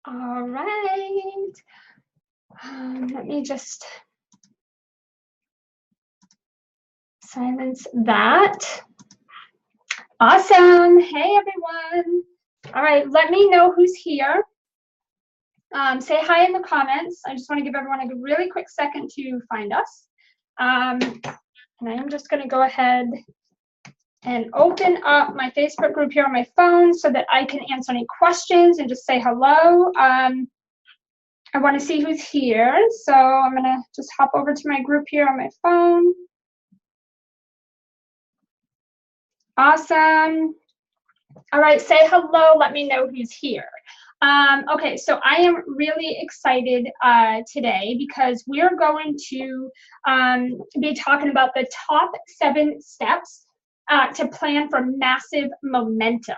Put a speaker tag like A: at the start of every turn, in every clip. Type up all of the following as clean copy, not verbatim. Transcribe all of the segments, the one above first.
A: All right. Let me just silence that. Awesome. Hey, everyone. All right, let me know who's here. Say hi in the comments. I just want to give everyone a really quick second to find us. And I am just going to go ahead and open up my Facebook group here on my phone so that I can answer any questions and just say hello. I want to see who's here, so I'm going to just hop over to my group here on my phone. Awesome. All right, say hello. Let me know who's here. Okay, so I am really excited today because we're going to be talking about the top 7 steps to plan for massive momentum.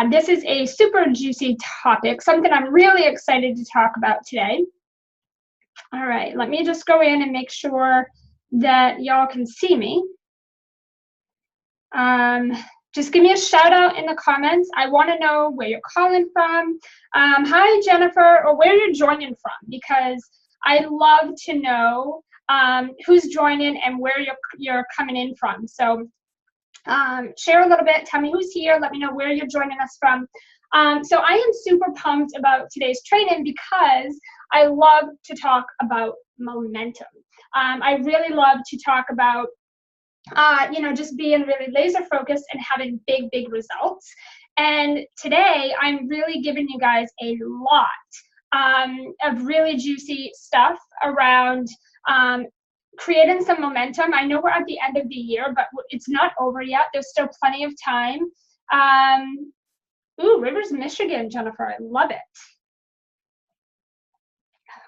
A: This is a super juicy topic, something I'm really excited to talk about today. All right, let me just go in and make sure that y'all can see me. Just give me a shout out in the comments. I want to know where you're calling from. Hi, Jennifer, or where you're joining from, because I love to know who's joining and where you're coming in from. So share a little bit, tell me who's here, let me know where you're joining us from. So I am super pumped about today's training because I love to talk about momentum. I really love to talk about just being really laser focused and having big results. And today I'm really giving you guys a lot of really juicy stuff around creating some momentum. I know we're at the end of the year, but it's not over yet. There's still plenty of time. Ooh, Rivers, Michigan, Jennifer, I love it.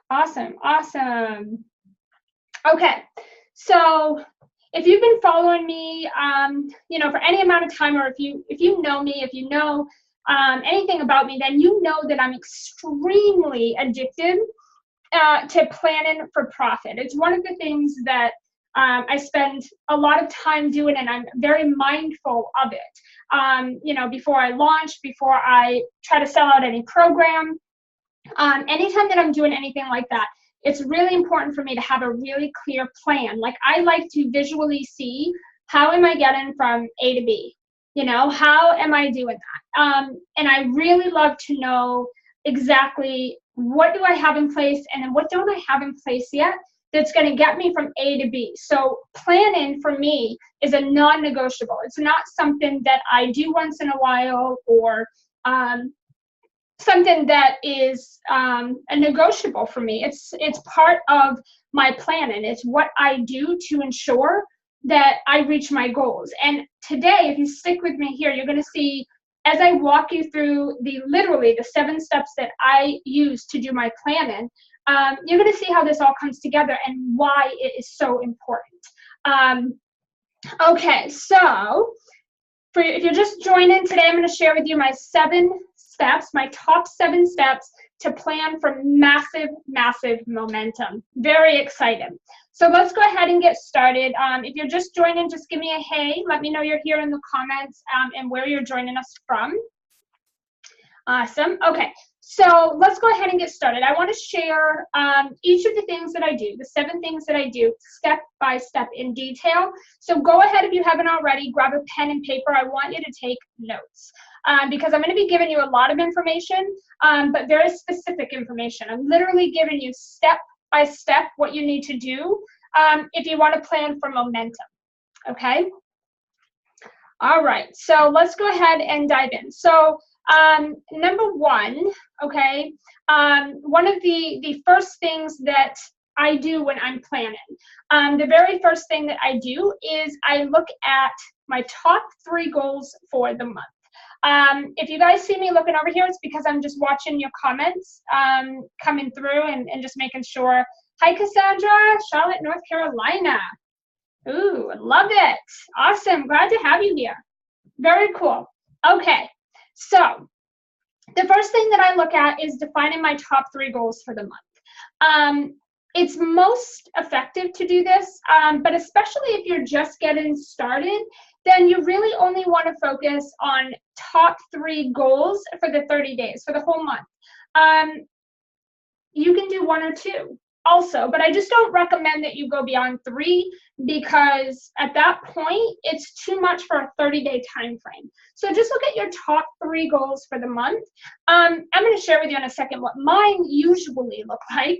A: Awesome, awesome. Okay, so if you've been following me, for any amount of time, or if you know me, if you know anything about me, then you know that I'm extremely addicted to planning for profit. It's one of the things that I spend a lot of time doing, and I'm very mindful of it. Before I launch, before I try to sell out any program, anytime that I'm doing anything like that, it's really important for me to have a really clear plan. Like, I like to visually see, how am I getting from A to B? How am I doing that? And I really love to know exactly what do I have in place, and then what don't I have in place yet that's going to get me from A to B. So planning for me is a non-negotiable. It's not something that I do once in a while, or something that is a negotiable for me. It's part of my planning. It's what I do to ensure that I reach my goals. And today, if you stick with me here, you're going to see, as I walk you through literally the 7 steps that I use to do my planning, you're going to see how this all comes together and why it is so important. Okay, so if you're just joining today, I'm going to share with you my 7 steps, my top 7 steps to plan for massive momentum. Very excited. So let's go ahead and get started. If you're just joining, just give me a hey. Let me know you're here in the comments and where you're joining us from. Awesome. Okay, so let's go ahead and get started. I want to share each of the things that I do, the 7 things that I do, step by step in detail. So go ahead, if you haven't already, grab a pen and paper. I want you to take notes because I'm going to be giving you a lot of information, but very specific information. I'm literally giving you step by step what you need to do if you want to plan for momentum. Okay? All right, so let's go ahead and dive in. So number 1, okay, one of the first things that I do when I'm planning, the very first thing that I do is I look at my top 3 goals for the month. If you guys see me looking over here, it's because I'm just watching your comments coming through and just making sure. Hi, Cassandra, Charlotte, North Carolina. Ooh, love it. Awesome. Glad to have you here. Very cool. Okay, so the first thing that I look at is defining my top 3 goals for the month. It's most effective to do this, but especially if you're just getting started, then you really only want to focus on top 3 goals for the 30 days, for the whole month. you can do 1 or 2 also, but I just don't recommend that you go beyond 3, because at that point it's too much for a 30-day time frame. So just look at your top 3 goals for the month. I'm going to share with you in a second what mine usually look like,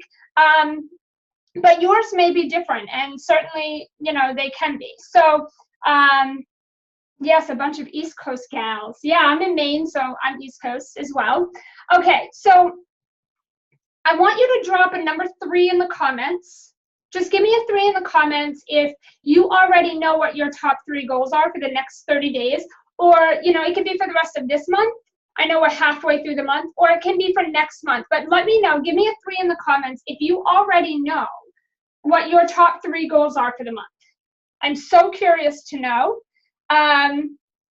A: but yours may be different, and certainly, you know, they can be. So yes, a bunch of East Coast gals. Yeah, I'm in Maine, so I'm East Coast as well. Okay, so I want you to drop a number 3 in the comments. Just give me a 3 in the comments if you already know what your top 3 goals are for the next 30 days. Or, you know, it could be for the rest of this month. I know we're halfway through the month. Or it can be for next month. But let me know. Give me a 3 in the comments if you already know what your top 3 goals are for the month. I'm so curious to know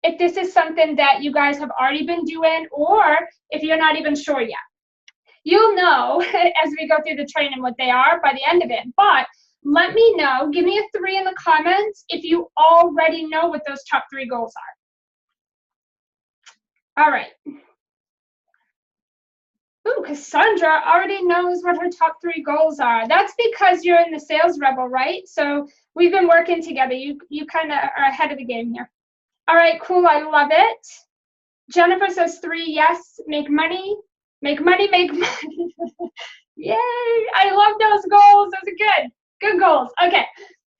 A: if this is something that you guys have already been doing, or if you're not even sure yet. You'll know as we go through the training what they are by the end of it, but let me know. Give me a 3 in the comments if you already know what those top 3 goals are. All right. Ooh, Cassandra already knows what her top 3 goals are. That's because you're in the Sales Rebel, right? So we've been working together. You kind of are ahead of the game here. All right, cool. I love it. Jennifer says 3, yes. Make money. Make money, make money. Yay, I love those goals. Those are good. Good goals. Okay,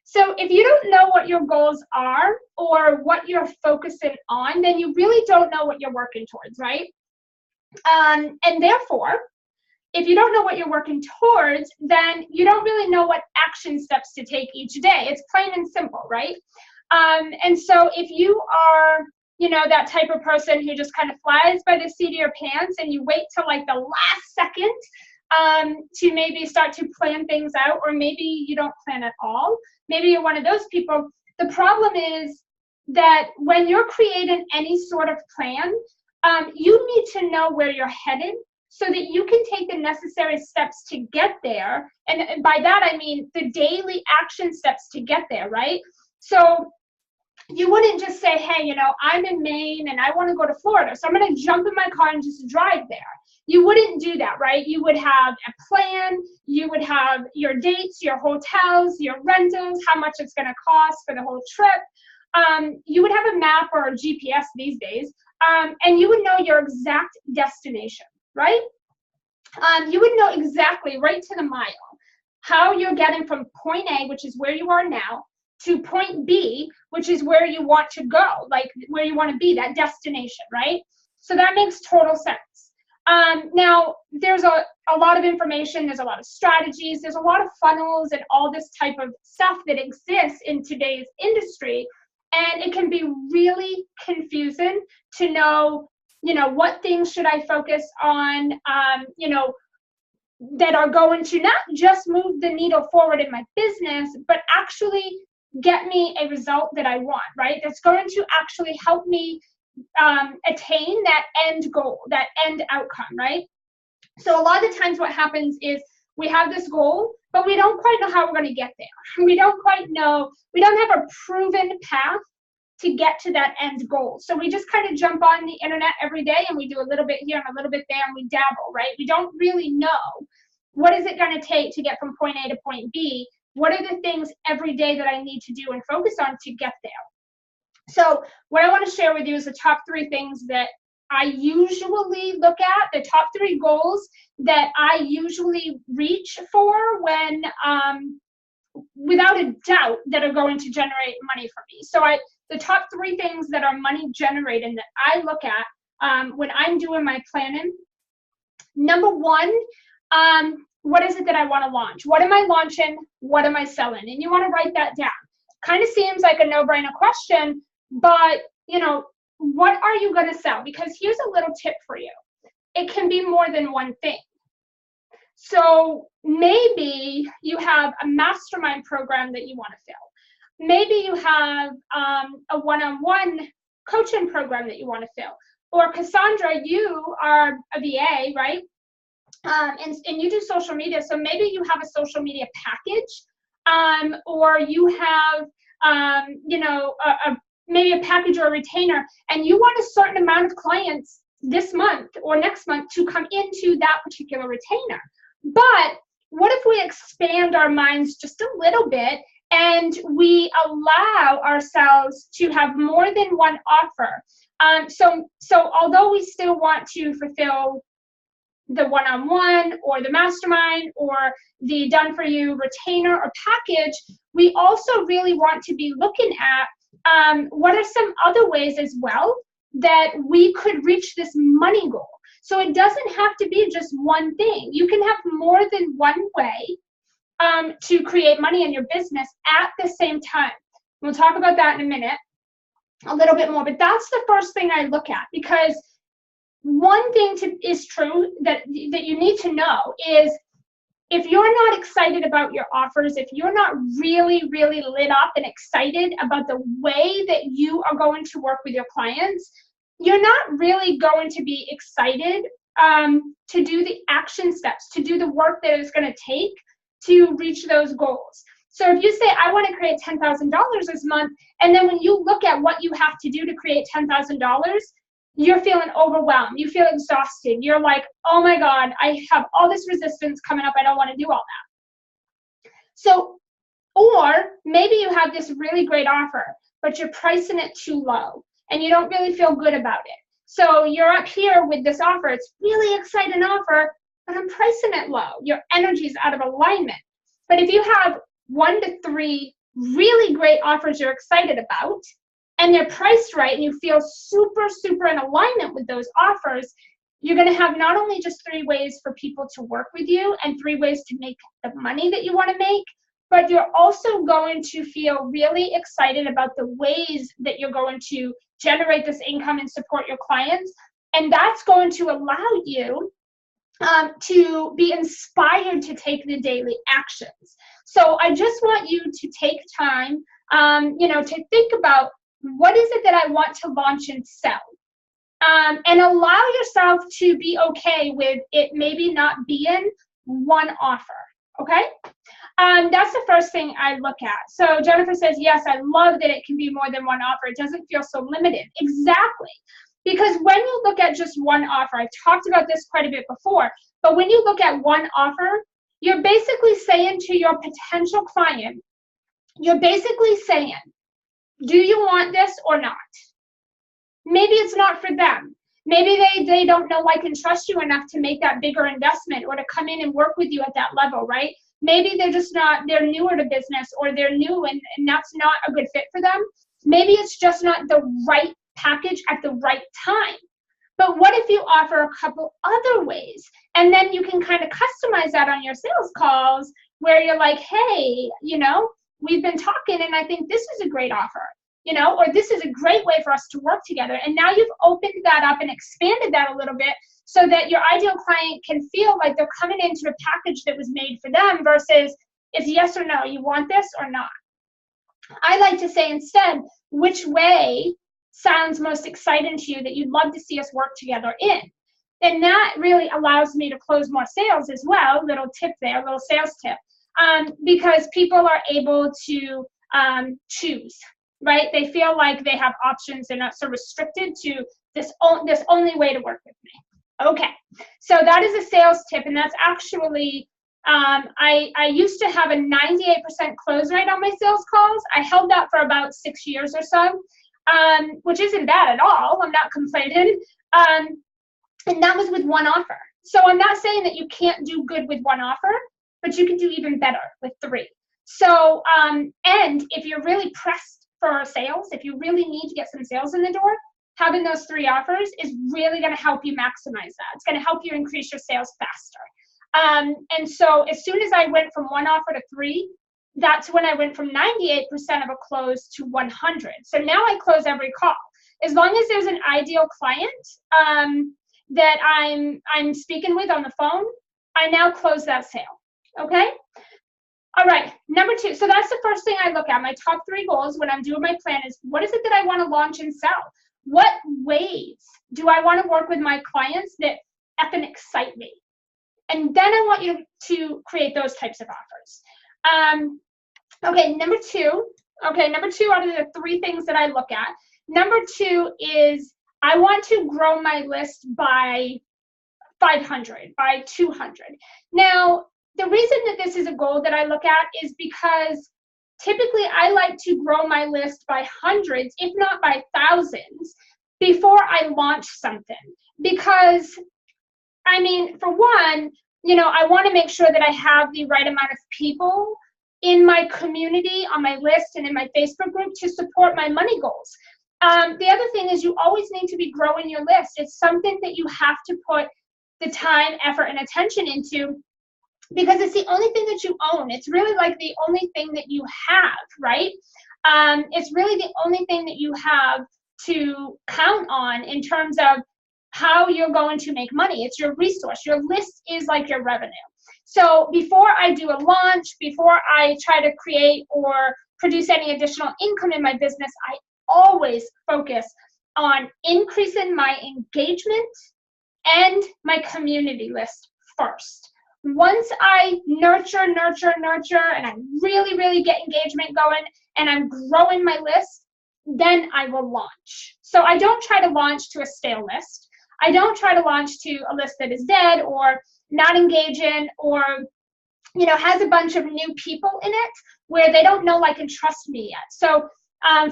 A: so if you don't know what your goals are or what you're focusing on, then you really don't know what you're working towards, right? And therefore, if you don't know what you're working towards, then you don't really know what action steps to take each day. It's plain and simple, right? And so if you are, you know, that type of person who just kind of flies by the seat of your pants and you wait till like the last second to maybe start to plan things out, or maybe you don't plan at all, maybe you're one of those people. The problem is that when you're creating any sort of plan, you need to know where you're headed so that you can take the necessary steps to get there. And by that, I mean the daily action steps to get there, right? So you wouldn't just say, hey, you know, I'm in Maine and I want to go to Florida, so I'm going to jump in my car and just drive there. You wouldn't do that, right? You would have a plan. You would have your dates, your hotels, your rentals, how much it's going to cost for the whole trip. You would have a map or a GPS these days, and you would know your exact destination, right? You would know exactly, right to the mile, how you're getting from point A, which is where you are now, to point B, which is where you want to go, like where you want to be, that destination, right? So that makes total sense. Now, there's a lot of information, there's a lot of strategies, there's a lot of funnels and all this type of stuff that exists in today's industry, and it can be really confusing to know, you know, what things should I focus on, you know, that are going to not just move the needle forward in my business, but actually get me a result that I want, right? That's going to actually help me attain that end goal, that end outcome, right? So a lot of the times what happens is we have this goal, but we don't quite know how we're going to get there. We don't quite know, we don't have a proven path to get to that end goal. So we just kind of jump on the internet every day and we do a little bit here and a little bit there and we dabble, right? We don't really know what is it going to take to get from point A to point B. What are the things every day that I need to do and focus on to get there? So what I want to share with you is the top 3 things that I usually look at, the top 3 goals that I usually reach for when, without a doubt, that are going to generate money for me. So the top 3 things that are money generating that I look at when I'm doing my planning. Number 1, what is it that I want to launch? What am I launching? What am I selling? And you want to write that down. Kind of seems like a no-brainer question, but, you know, what are you going to sell? Because here's a little tip for you. It can be more than one thing. So maybe you have a mastermind program that you want to fill. Maybe you have a one-on-one coaching program that you want to fill. Or Cassandra, you are a VA, right? And you do social media, so maybe you have a social media package, or you have, you know, maybe a package or a retainer, and you want a certain amount of clients this month or next month to come into that particular retainer. But what if we expand our minds just a little bit and we allow ourselves to have more than one offer? So although we still want to fulfill the one-on-one or the mastermind or the done-for-you retainer or package, we also really want to be looking at what are some other ways as well that we could reach this money goal. So it doesn't have to be just one thing. You can have more than one way to create money in your business at the same time. We'll talk about that in a minute, a little bit more, but that's the first thing I look at, because one thing is true that you need to know is if you're not excited about your offers, if you're not really, really lit up and excited about the way that you are going to work with your clients, you're not really going to be excited to do the action steps, to do the work that it's going to take to reach those goals. So if you say, I want to create $10,000 this month, and then when you look at what you have to do to create $10,000, you're feeling overwhelmed, you feel exhausted, you're like, oh my God, I have all this resistance coming up, I don't want to do all that. So, or maybe you have this really great offer, but you're pricing it too low, and you don't really feel good about it. So you're up here with this offer, it's really exciting offer, but I'm pricing it low. Your energy's out of alignment. But if you have 1 to 3 really great offers you're excited about, and they're priced right, and you feel super, super in alignment with those offers, you're going to have not only just 3 ways for people to work with you and 3 ways to make the money that you want to make, but you're also going to feel really excited about the ways that you're going to generate this income and support your clients. And that's going to allow you to be inspired to take the daily actions. So I just want you to take time, to think about, what is it that I want to launch and sell? And allow yourself to be okay with it maybe not being one offer, okay? That's the first thing I look at. So Jennifer says, yes, I love that it can be more than one offer. It doesn't feel so limited. Exactly. Because when you look at just one offer, I've talked about this quite a bit before, but when you look at one offer, you're basically saying to your potential client, you're basically saying, do you want this or not? Maybe it's not for them. Maybe they don't know, like, and trust you enough to make that bigger investment or to come in and work with you at that level, right? Maybe they're just not, they're newer to business, or they're new and that's not a good fit for them. Maybe it's just not the right package at the right time. But what if you offer a couple other ways? And then you can kind of customize that on your sales calls where you're like, hey, we've been talking and I think this is a great offer, or this is a great way for us to work together. And now you've opened that up and expanded that a little bit so that your ideal client can feel like they're coming into a package that was made for them versus it's yes or no, you want this or not. I like to say instead, which way sounds most exciting to you that you'd love to see us work together in? And that really allows me to close more sales as well. Little tip there, little sales tip. Because people are able to choose, right? They feel like they have options. They're not so restricted to this only way to work with me. Okay, so that is a sales tip, and that's actually, I used to have a 98% close rate on my sales calls. I held that for about 6 years or so, which isn't bad at all. I'm not complaining. And that was with one offer. So I'm not saying that you can't do good with one offer, but you can do even better with 3. So, and if you're really pressed for sales, if you really need to get some sales in the door, having those 3 offers is really going to help you maximize that. It's going to help you increase your sales faster. And so as soon as I went from 1 offer to 3, that's when I went from 98% of a close to 100. So now I close every call. As long as there's an ideal client that I'm speaking with on the phone, I now close that sale. Okay? All right, number 2. So that's the first thing I look at. My top 3 goals when I'm doing my plan is, what is it that I want to launch and sell? What ways do I want to work with my clients that effing excite me? And then I want you to create those types of offers. Okay, number 2 out of the 3 things that I look at. Number 2 is I want to grow my list by 500, by 200. Now, the reason that this is a goal that I look at is because typically I like to grow my list by hundreds, if not by thousands, before I launch something. Because, I mean, for one, you know, I want to make sure that I have the right amount of people in my community, on my list, and in my Facebook group to support my money goals. The other thing is you always need to be growing your list. It's something that you have to put the time, effort, and attention into, because it's the only thing that you own. It's really like the only thing that you have, right? It's really the only thing that you have to count on in terms of how you're going to make money. It's your resource. Your list is like your revenue. So before I do a launch, before I try to create or produce any additional income in my business, I always focus on increasing my engagement and my community list first. Once I nurture, and I really get engagement going and I'm growing my list, then I will launch. So I don't try to launch to a stale list. I don't try to launch to a list that is dead or not engaging or, you know, has a bunch of new people in it where they don't know, like, and trust me yet. So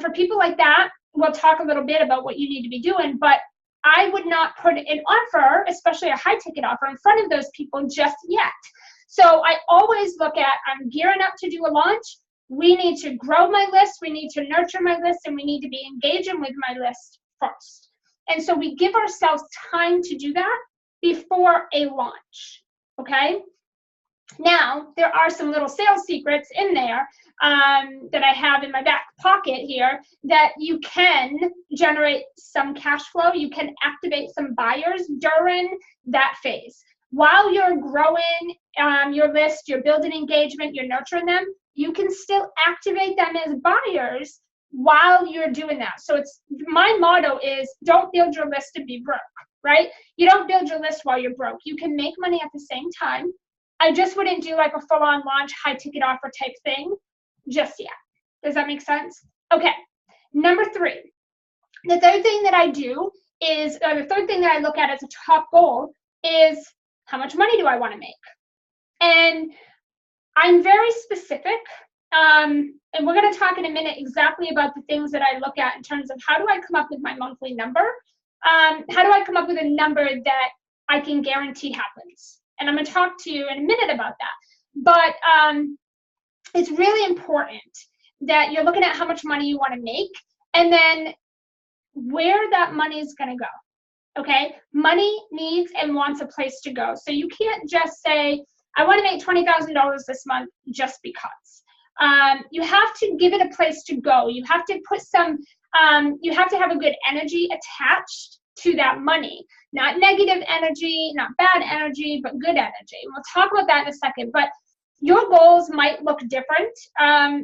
A: for people like that, we'll talk a little bit about what you need to be doing, but I would not put an offer, especially a high ticket offer, in front of those people just yet. So I always look at, I'm gearing up to do a launch. We need to grow my list, we need to nurture my list, and we need to be engaging with my list first. And so we give ourselves time to do that before a launch, okay? Now, there are some little sales secrets in there that I have in my back pocket here that you can generate some cash flow. You can activate some buyers during that phase. While you're growing your list, you're building engagement, you're nurturing them, you can still activate them as buyers while you're doing that. So it's, my motto is, don't build your list to be broke, right? You don't build your list while you're broke. You can make money at the same time. I just wouldn't do like a full-on launch, high ticket offer type thing just yet. Does that make sense? Okay, number 3. The third thing that I do is, or the third thing that I look at as a top goal is, how much money do I want to make? And I'm very specific, and we're going to talk in a minute exactly about the things that I look at in terms of how do I come up with my monthly number? How do I come up with a number that I can guarantee happens? And I'm going to talk to you in a minute about that. But it's really important that you're looking at how much money you want to make and then where that money is going to go. Okay? Money needs and wants a place to go. So you can't just say, I want to make $20,000 this month just because. You have to give it a place to go. You have to put some, you have to have a good energy attached to that money. Not negative energy, not bad energy, but good energy. We'll talk about that in a second. But your goals might look different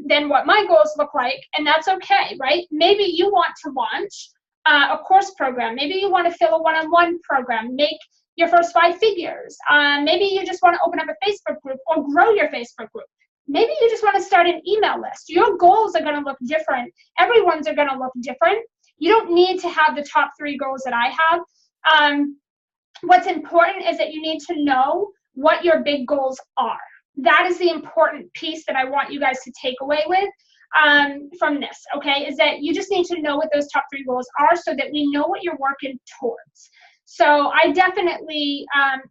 A: than what my goals look like, and that's okay, right? Maybe you want to launch a course program. Maybe you want to fill a one-on-one program, make your first 5 figures. Maybe you just want to open up a Facebook group or grow your Facebook group. Maybe you just want to start an email list. Your goals are going to look different. Everyone's are going to look different. You don't need to have the top 3 goals that I have. What's important is that you need to know what your big goals are. That is the important piece that I want you guys to take away with from this, okay, is that you just need to know what those top 3 goals are so that we know what you're working towards. So I definitely,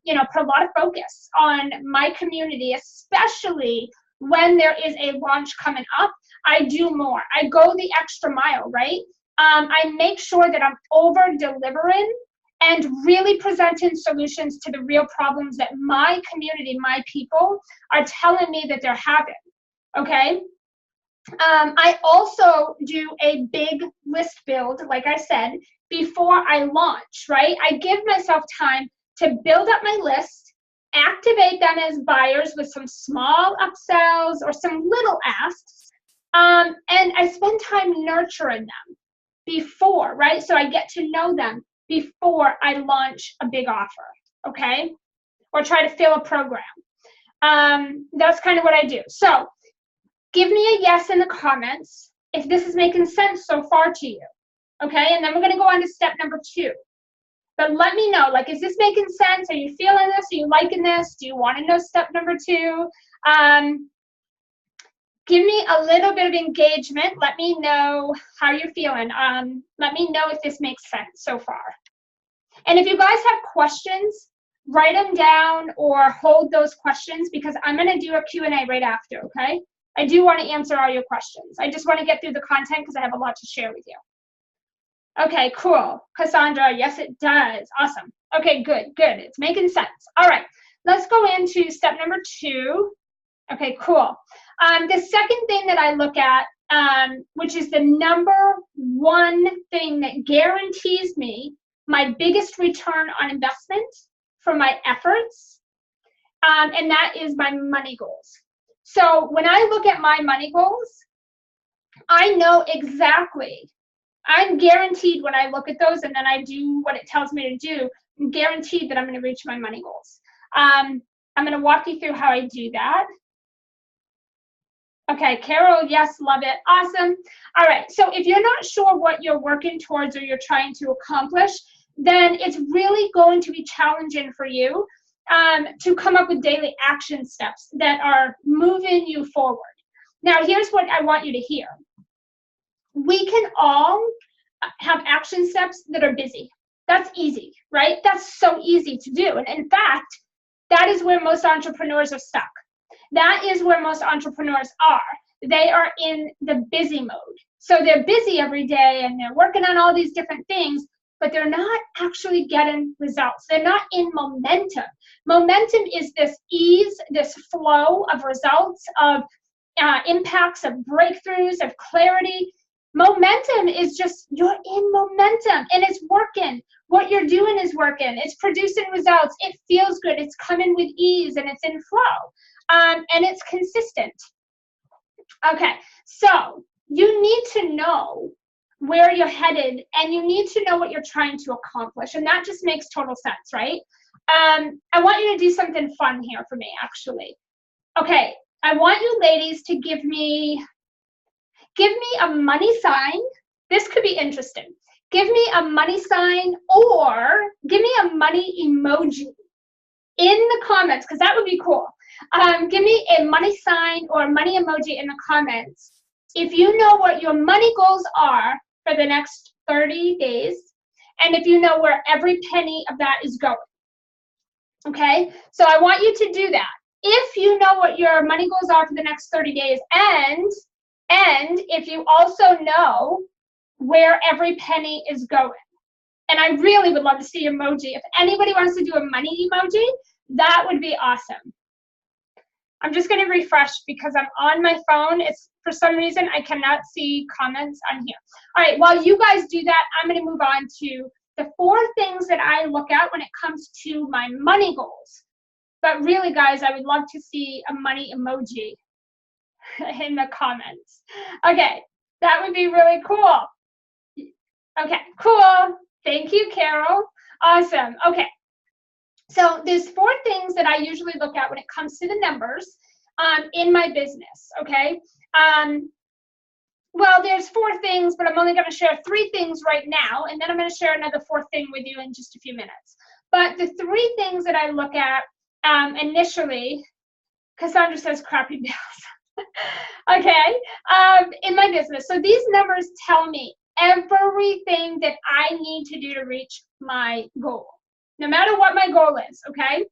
A: you know, put a lot of focus on my community, especially when there is a launch coming up. I do more. I go the extra mile, right? I make sure that I'm over-delivering and really presenting solutions to the real problems that my community, my people, are telling me that they're having, okay? I also do a big list build, like I said, before I launch, right? I give myself time to build up my list, activate them as buyers with some small upsells or some little asks, and I spend time nurturing them before, right? So I get to know them before I launch a big offer, okay? Or try to fill a program. That's kind of what I do. So give me a yes in the comments if this is making sense so far to you, Okay, and then we're going to go on to step number 2. But let me know, like, is this making sense? Are you feeling this? Are you liking this? Do you want to know step number 2? Give me a little bit of engagement. Let me know how you're feeling. Let me know if this makes sense so far. And if you guys have questions, write them down or hold those questions, because I'm going to do a Q&A right after, okay? I do want to answer all your questions. I just want to get through the content because I have a lot to share with you. Okay, cool. Cassandra, yes, it does. Awesome. Okay, good. It's making sense. All right, let's go into step number 2. Okay, cool. The second thing that I look at, which is the number 1 thing that guarantees me my biggest return on investment for my efforts, and that is my money goals. So when I look at my money goals, I know exactly, I'm guaranteed when I look at those and then I do what it tells me to do, I'm guaranteed that I'm going to reach my money goals. I'm going to walk you through how I do that. Okay, Carol, yes, love it. Awesome. All right, so if you're not sure what you're working towards or you're trying to accomplish, then it's really going to be challenging for you to come up with daily action steps that are moving you forward. Now, here's what I want you to hear. We can all have action steps that are busy. That's easy, right? That's so easy to do. And in fact, that is where most entrepreneurs are stuck. That is where most entrepreneurs are. They are in the busy mode. So they're busy every day and they're working on all these different things, but they're not actually getting results. They're not in momentum. Momentum is this ease, this flow of results, of impacts, of breakthroughs, of clarity. Momentum is just, you're in momentum and it's working. What you're doing is working. It's producing results. It feels good. It's coming with ease and it's in flow. And it's consistent. Okay, so you need to know where you're headed and you need to know what you're trying to accomplish. And that just makes total sense, right? I want you to do something fun here for me, actually. Okay, I want you ladies to give me a money sign. This could be interesting. Give me a money sign or give me a money emoji in the comments, because that would be cool. Give me a money sign or a money emoji in the comments if you know what your money goals are for the next 30 days and if you know where every penny of that is going. Okay, so I want you to do that. If you know what your money goals are for the next 30 days and if you also know where every penny is going. And I really would love to see emoji. If anybody wants to do a money emoji, that would be awesome. I'm just going to refresh because I'm on my phone. It's, for some reason, I cannot see comments on here. All right, while you guys do that, I'm going to move on to the 4 things that I look at when it comes to my money goals. But really, guys, I would love to see a money emoji in the comments. Okay, that would be really cool. Okay, cool. Thank you, Carol. Awesome. Okay. So there's 4 things that I usually look at when it comes to the numbers in my business, okay? Well, there's 4 things, but I'm only going to share 3 things right now, and then I'm going to share another 4th thing with you in just a few minutes. But the 3 things that I look at initially, Cassandra says crappy bills. Okay, in my business. So these numbers tell me everything that I need to do to reach my goal, no matter what my goal is, okay?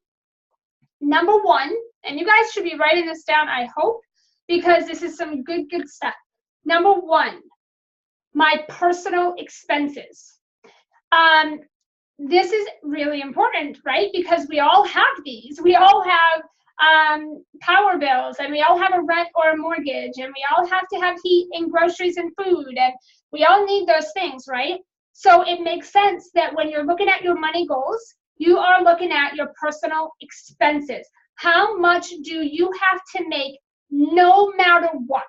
A: Number 1, and you guys should be writing this down, I hope, because this is some good stuff. Number 1, my personal expenses. This is really important, right? Because we all have these. We all have power bills, and we all have a rent or a mortgage, and we all have to have heat and groceries and food, and we all need those things, right? So it makes sense that when you're looking at your money goals, you are looking at your personal expenses. How much do you have to make no matter what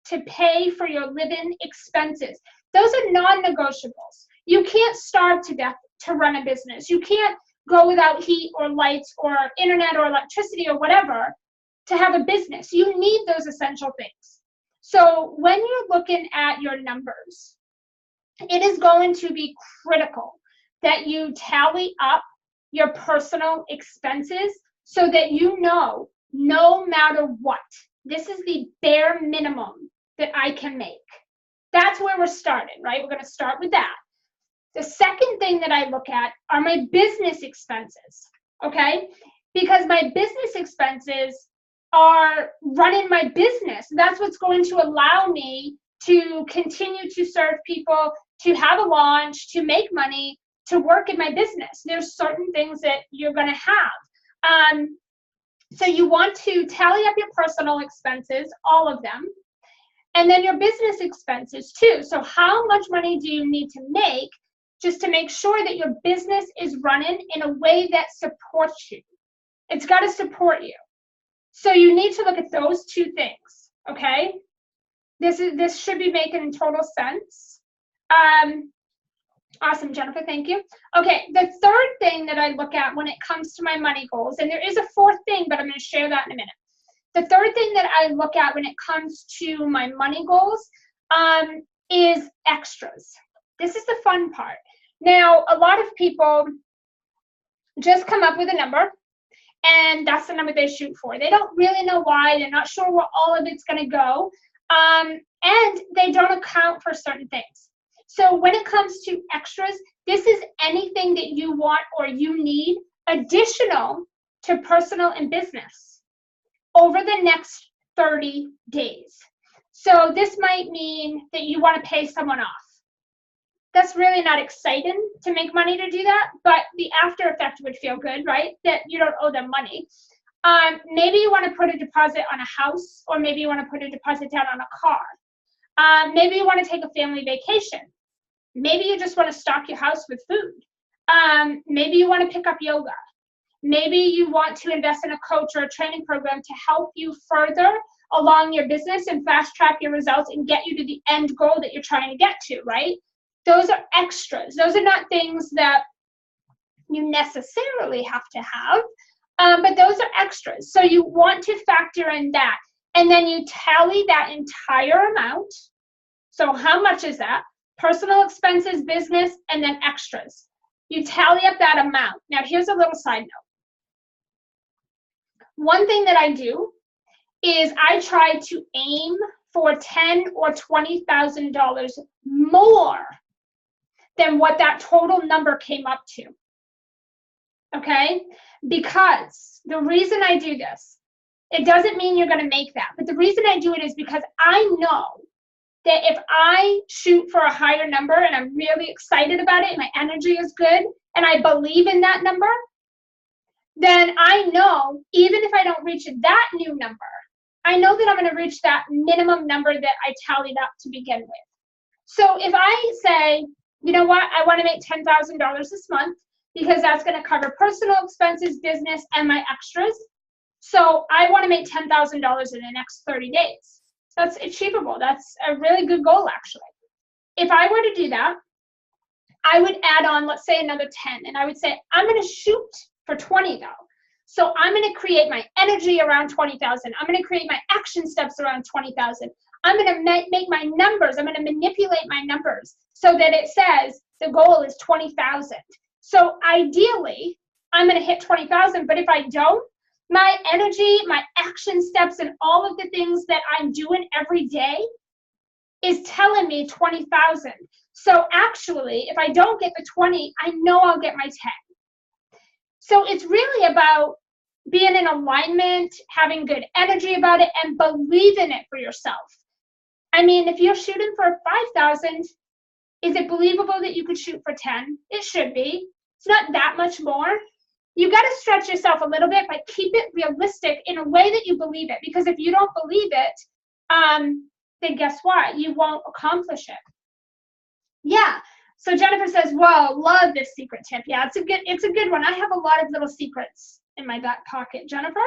A: to pay for your living expenses? Those are non-negotiables. You can't starve to death to run a business. You can't go without heat or lights or internet or electricity or whatever to have a business. You need those essential things. So when you're looking at your numbers, it is going to be critical that you tally up your personal expenses so that you know, no matter what, this is the bare minimum that I can make. That's where we're starting, right? We're going to start with that. The second thing that I look at are my business expenses, okay? Because my business expenses are running my business. That's what's going to allow me to continue to serve people, to have a launch, to make money, to work in my business. There's certain things that you're going to have. So you want to tally up your personal expenses, all of them, and then your business expenses too. So how much money do you need to make just to make sure that your business is running in a way that supports you? It's got to support you. So you need to look at those two things, okay? This should be making total sense. Awesome, Jennifer, thank you. Okay, the third thing that I look at when it comes to my money goals, and there is a fourth thing, but I'm going to share that in a minute. The third thing that I look at when it comes to my money goals is extras. This is the fun part. Now, a lot of people just come up with a number, and that's the number they shoot for. They don't really know why. They're not sure where all of it's going to go, and they don't account for certain things. So when it comes to extras, this is anything that you want or you need additional to personal and business over the next 30 days. So this might mean that you want to pay someone off. That's really not exciting to make money to do that, but the after effect would feel good, right? That you don't owe them money. Maybe you want to put a deposit on a house, or maybe you want to put a deposit down on a car. Maybe you want to take a family vacation. Maybe you just want to stock your house with food. Maybe you want to pick up yoga. Maybe you want to invest in a coach or a training program to help you further along your business and fast track your results and get you to the end goal that you're trying to get to, right? Those are extras. Those are not things that you necessarily have to have, but those are extras. So you want to factor in that. And then you tally that entire amount. So how much is that? Personal expenses, business, and then extras. You tally up that amount. Now, here's a little side note. One thing that I do is I try to aim for $10,000 or $20,000 more than what that total number came up to. Okay? Because the reason I do this, it doesn't mean you're going to make that, but the reason I do it is because I know that if I shoot for a higher number and I'm really excited about it, and my energy is good, and I believe in that number, then I know even if I don't reach that new number, I know that I'm going to reach that minimum number that I tallied up to begin with. So if I say, you know what, I want to make $10,000 this month because that's going to cover personal expenses, business, and my extras. So I want to make $10,000 in the next 30 days. That's achievable. That's a really good goal, actually. If I were to do that, I would add on, let's say, another 10, and I would say, I'm going to shoot for 20 though. So I'm going to create my energy around 20,000. I'm going to create my action steps around 20,000. I'm going to make my numbers. I'm going to manipulate my numbers so that it says the goal is 20,000. So ideally, I'm going to hit 20,000. But if I don't, my energy, my action steps, and all of the things that I'm doing every day is telling me 20,000. So actually, if I don't get the 20, I know I'll get my 10. So it's really about being in alignment, having good energy about it, and believing it for yourself. I mean, if you're shooting for 5,000, is it believable that you could shoot for 10? It should be. It's not that much more. You got to stretch yourself a little bit, but keep it realistic in a way that you believe it. Because if you don't believe it, then guess what? You won't accomplish it. Yeah. So Jennifer says, "Whoa, love this secret tip." Yeah, it's a good one. I have a lot of little secrets in my back pocket, Jennifer.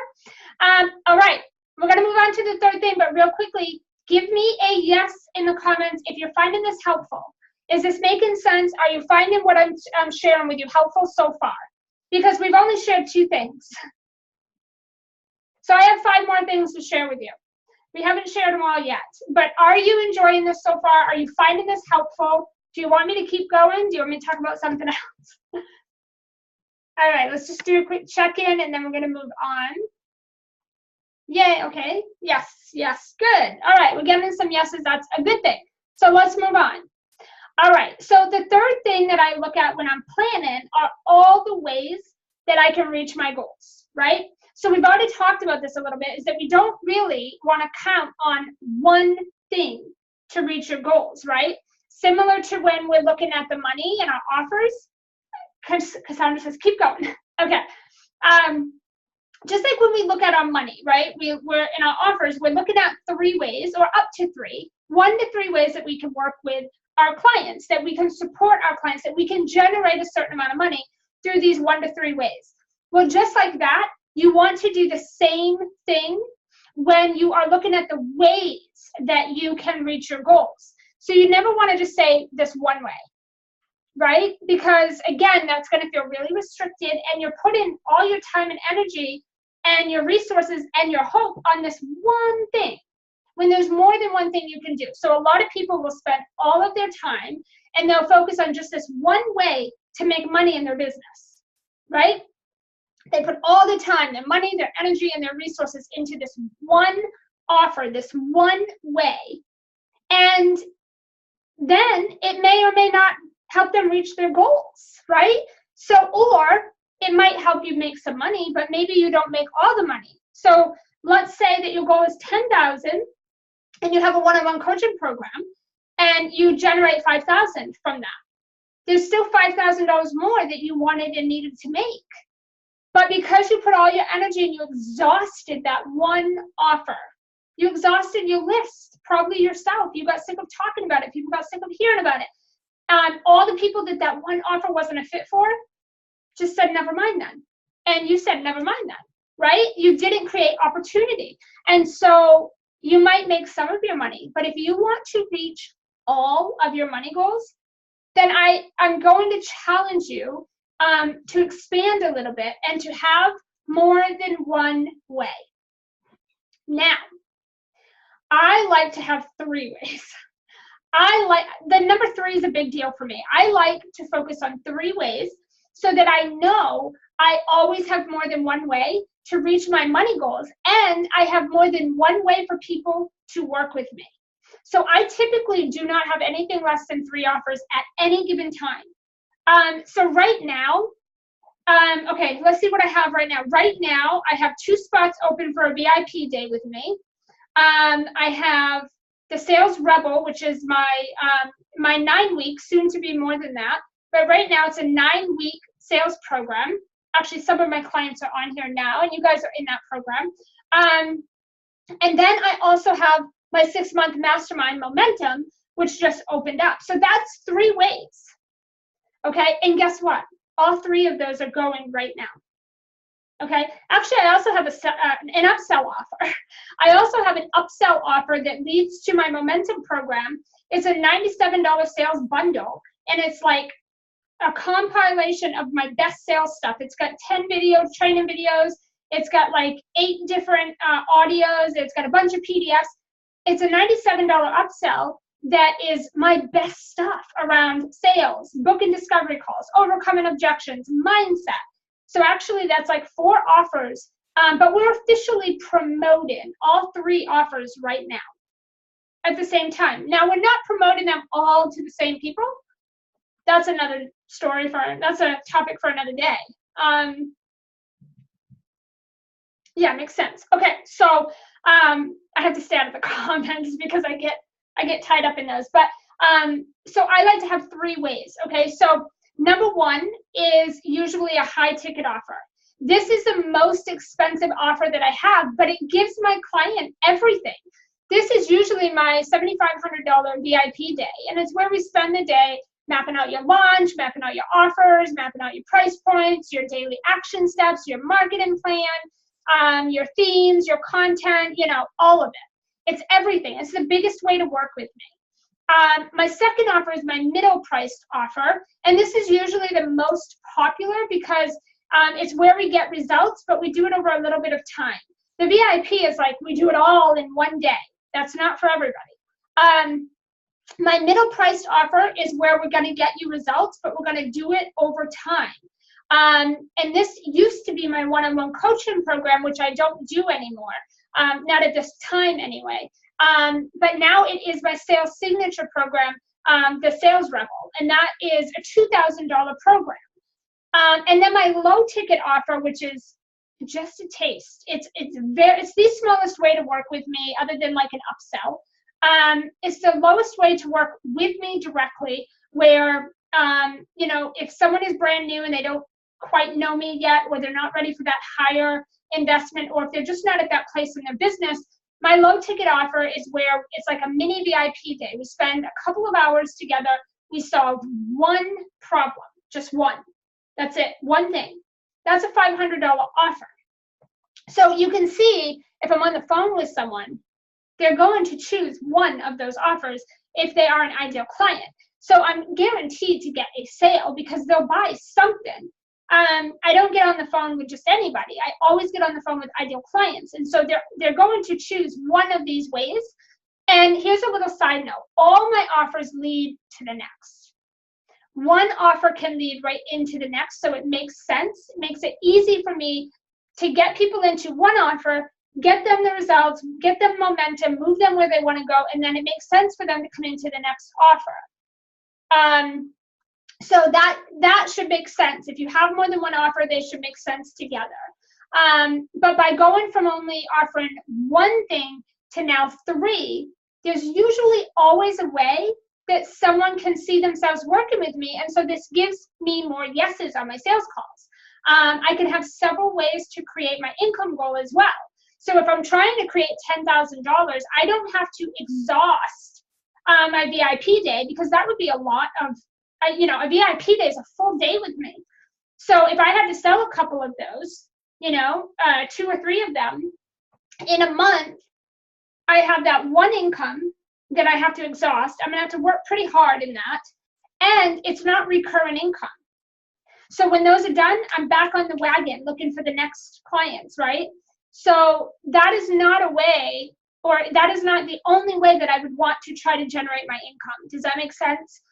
A: All right, we're gonna move on to the third thing, but real quickly, give me a yes in the comments if you're finding this helpful. Is this making sense? Are you finding what I'm sharing with you helpful so far? Because we've only shared 2 things. So I have 5 more things to share with you. We haven't shared them all yet, but are you enjoying this so far? Are you finding this helpful? Do you want me to keep going? Do you want me to talk about something else? All right, let's just do a quick check-in and then we're gonna move on. Yay, okay, yes, yes, good. All right, we're getting some yeses, that's a good thing. So let's move on. All right, so the third thing that I look at when I'm planning are all the ways that I can reach my goals, right? So we've already talked about this a little bit, is that we don't really want to count on one thing to reach your goals, right? Similar to when we're looking at the money and our offers, Cassandra says, keep going. Okay. Just like when we look at our money, right? We're in our offers, we're looking at 3 ways or up to 3, 1 to 3 ways that we can work with our clients, that we can support our clients, that we can generate a certain amount of money through these 1 to 3 ways. Well, just like that, you want to do the same thing when you are looking at the ways that you can reach your goals. So you never want to just say this one way, right? Because again, that's going to feel really restricted and you're putting all your time and energy and your resources and your hope on this one thing when there's more than one thing you can do. So a lot of people will spend all of their time and they'll focus on just this one way to make money in their business, right? They put all the time, their money, their energy, and their resources into this one offer, this one way. And then it may or may not help them reach their goals, right? So, or it might help you make some money, but maybe you don't make all the money. So let's say that your goal is 10,000 and you have a one-on-one coaching program and you generate 5,000 from that. There's still $5,000 more that you wanted and needed to make. But because you put all your energy and you exhausted that one offer, you exhausted your list, probably yourself. You got sick of talking about it. People got sick of hearing about it. All the people that one offer wasn't a fit for just said, never mind then. And you said, never mind then, right? You didn't create opportunity. And so you might make some of your money, but if you want to reach all of your money goals, then I'm going to challenge you to expand a little bit and to have more than one way. Now, I like to have 3 ways. The number 3 is a big deal for me. I like to focus on 3 ways so that I know I always have more than one way to reach my money goals, and I have more than one way for people to work with me. So I typically do not have anything less than 3 offers at any given time. So right now, okay, let's see what I have right now. Right now, I have 2 spots open for a VIP day with me. I have the Sales Rebel, which is my 9-week, soon to be more than that. But right now, it's a 9-week sales program. Actually, some of my clients are on here now, and you guys are in that program. And then I also have my 6-month mastermind Momentum, which just opened up. So that's 3 ways. Okay, and guess what? All 3 of those are going right now. Okay, actually, I also have an upsell offer. I also have an upsell offer that leads to my Momentum program. It's a $97 sales bundle, and it's like a compilation of my best sales stuff. It's got 10 videos, training videos. It's got like 8 different audios. It's got a bunch of PDFs. It's a $97 upsell that is my best stuff around sales, book and discovery calls, overcoming objections, mindset. So actually that's like 4 offers, but we're officially promoting all 3 offers right now at the same time. Now we're not promoting them all to the same people. That's another story that's a topic for another day. Yeah, makes sense. Okay, so I have to stay out of the comments because I get tied up in those. But so I like to have 3 ways. Okay, so number 1 is usually a high ticket offer. This is the most expensive offer that I have, but it gives my client everything. This is usually my $7,500 VIP day, and it's where we spend the day mapping out your launch, mapping out your offers, mapping out your price points, your daily action steps, your marketing plan, your themes, your content, all of it. It's everything. It's the biggest way to work with me. My second offer is my middle priced offer, and this is usually the most popular because it's where we get results, but we do it over a little bit of time. The VIP is like we do it all in one day. That's not for everybody. My middle priced offer is where we're going to get you results, but we're going to do it over time. And this used to be my one-on-one coaching program, which I don't do anymore, not at this time anyway. But now it is my sales signature program, the Sales Rebel, and that is a $2,000 program. And then my low ticket offer, which is just a taste. It's the smallest way to work with me, other than like an upsell. It's the lowest way to work with me directly, where you know, if someone is brand new and they don't quite know me yet, or they're not ready for that higher investment, or if they're just not at that place in their business, my low ticket offer is where it's like a mini VIP day. We spend a couple of hours together. We solve one problem, just one. That's it, one thing. That's a $500 offer. So you can see if I'm on the phone with someone, they're going to choose one of those offers if they are an ideal client. So I'm guaranteed to get a sale because they'll buy something. I don't get on the phone with just anybody. I always get on the phone with ideal clients. And so they're going to choose one of these ways. And here's a little side note. All my offers lead to the next. One offer can lead right into the next, so it makes sense. It makes it easy for me to get people into one offer, get them the results, get them momentum, move them where they want to go, and then it makes sense for them to come into the next offer. So that should make sense. If you have more than one offer, they should make sense together. But by going from only offering one thing to now 3, there's usually always a way that someone can see themselves working with me. And so this gives me more yeses on my sales calls. I can have several ways to create my income goal as well. So if I'm trying to create $10,000, I don't have to exhaust my VIP day, because that would be a lot of, you know, a VIP day is a full day with me. So if I had to sell a couple of those, you know, 2 or 3 of them in a month, I have that one income that I have to exhaust. I'm gonna have to work pretty hard in that. And it's not recurring income. So when those are done, I'm back on the wagon looking for the next clients, right? So that is not a way, or that is not the only way that I would want to try to generate my income. Does that make sense?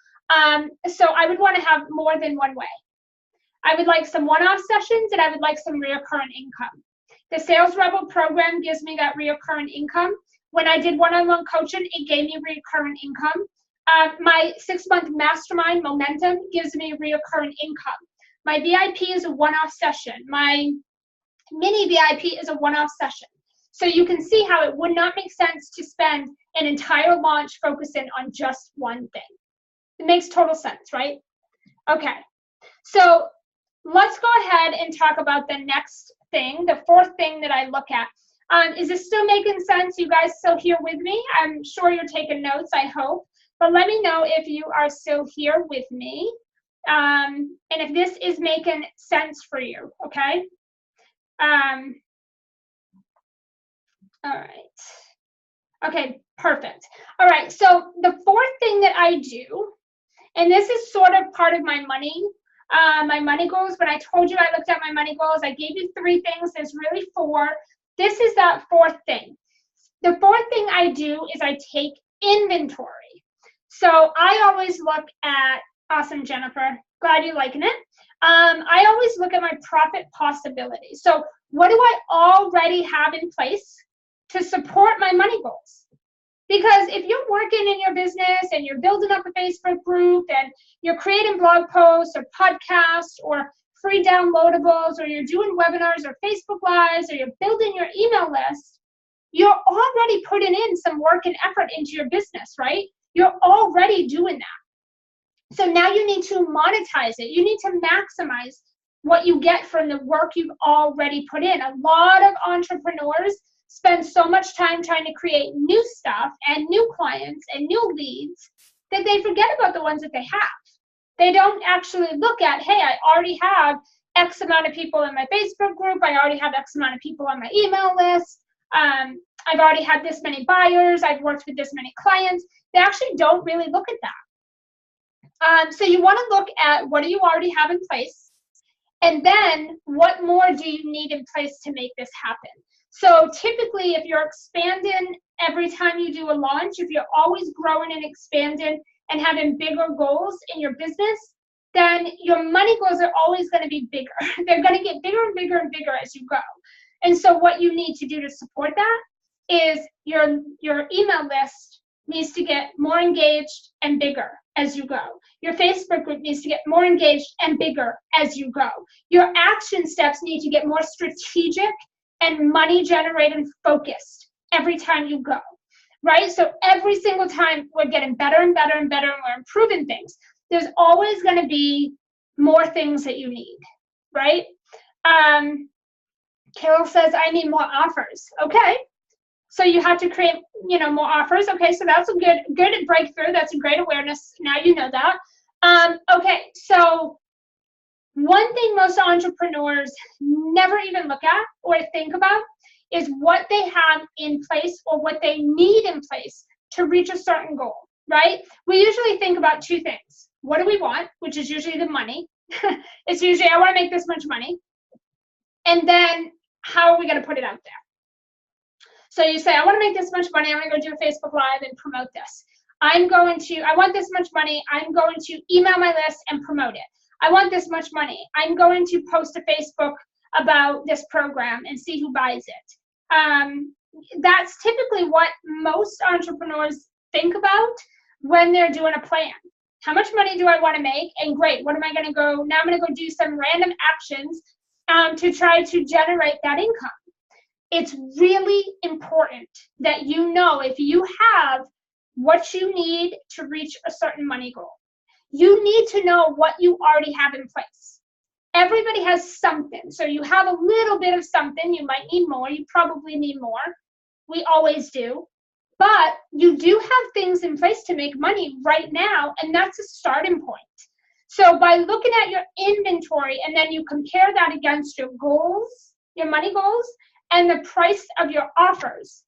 A: So I would want to have more than one way. I would like some one-off sessions, and I would like some reoccurring income. The Sales Rebel program gives me that reoccurring income. When I did one-on-one coaching, it gave me reoccurring income. My 6-month mastermind Momentum gives me reoccurring income. My VIP is a one-off session. My mini VIP is a one-off session. So you can see how it would not make sense to spend an entire launch focusing on just one thing. It makes total sense, right? Okay, so let's go ahead and talk about the next thing, the 4th thing that I look at. Is this still making sense? You guys still here with me? I'm sure you're taking notes, I hope. But let me know if you are still here with me. And if this is making sense for you, okay? All right. Okay, perfect. All right, so the 4th thing that I do, and this is sort of part of my money goals. When I told you I looked at my money goals, I gave you 3 things. There's really 4. This is that 4th thing. The 4th thing I do is I take inventory. So I always look at, awesome, Jennifer, glad you're liking it. I always look at my profit possibilities. So what do I already have in place to support my money goals? Because if you're working in your business and you're building up a Facebook group and you're creating blog posts or podcasts or free downloadables, or you're doing webinars or Facebook Lives, or you're building your email list, you're already putting in some work and effort into your business, right? You're already doing that. So now you need to monetize it. You need to maximize what you get from the work you've already put in. A lot of entrepreneurs spend so much time trying to create new stuff and new clients and new leads that they forget about the ones that they have. They don't actually look at, hey, I already have X amount of people in my Facebook group. I already have X amount of people on my email list. I've already had this many buyers. I've worked with this many clients. They actually don't really look at that. So you want to look at what do you already have in place, and then what more do you need in place to make this happen? So typically, if you're expanding every time you do a launch, if you're always growing and expanding and having bigger goals in your business, then your money goals are always going to be bigger. They're going to get bigger and bigger and bigger as you go. And so what you need to do to support that is your email list needs to get more engaged and bigger as you go. Your Facebook group needs to get more engaged and bigger as you go. Your action steps need to get more strategic and money generated focused every time you go, right? So every single time we're getting better and better and better and we're improving things. There's always going to be more things that you need, right? Carol says, I need more offers. Okay. So you have to create, more offers. Okay, so that's a good breakthrough. That's a great awareness. Now you know that. Okay, so one thing most entrepreneurs never even look at or think about is what they have in place or what they need in place to reach a certain goal, right? We usually think about two things. What do we want, which is usually the money. It's usually, I want to make this much money. And then how are we going to put it out there? So you say, I want to make this much money. I'm going to go do a Facebook Live and promote this. I want this much money. I'm going to email my list and promote it. I want this much money. I'm going to post to Facebook about this program and see who buys it. That's typically what most entrepreneurs think about when they're doing a plan. How much money do I want to make? And great, what am I going to go? Now I'm going to go do some random actions to try to generate that income. It's really important that you know if you have what you need to reach a certain money goal. You need to know what you already have in place. Everybody has something. So you have a little bit of something. You might need more. You probably need more. We always do. But you do have things in place to make money right now, and that's a starting point. So by looking at your inventory and then you compare that against your goals, your money goals, and the price of your offers,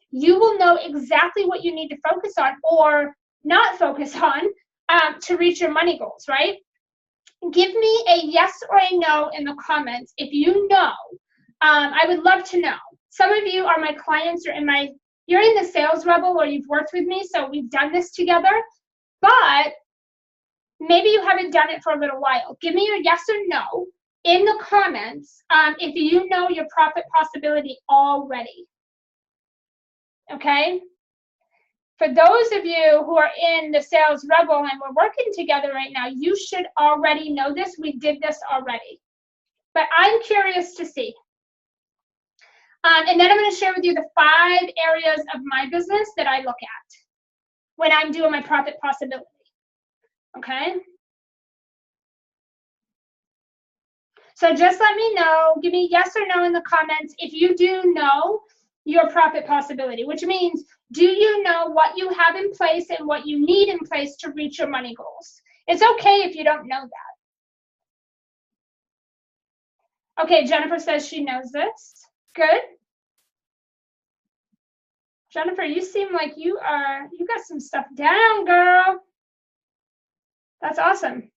A: you will know exactly what you need to focus on or not focus on to reach your money goals, right? Give me a yes or a no in the comments if you know. I would love to know. Some of you are my clients, you're in the Sales Rebel or you've worked with me, so we've done this together, but maybe you haven't done it for a little while. Give me your yes or no in the comments if you know your profit possibility already. Okay? For those of you who are in the Sales Rebel and we're working together right now, you should already know this. We did this already. But I'm curious to see. And then I'm going to share with you the 5 areas of my business that I look at when I'm doing my profit possibility. Okay? So just let me know, give me yes or no in the comments if you do know your profit possibility, which means, do you know what you have in place and what you need in place to reach your money goals? It's okay if you don't know that. Okay, Jennifer says she knows this. Good. Jennifer, you seem like you got some stuff down, girl. That's awesome.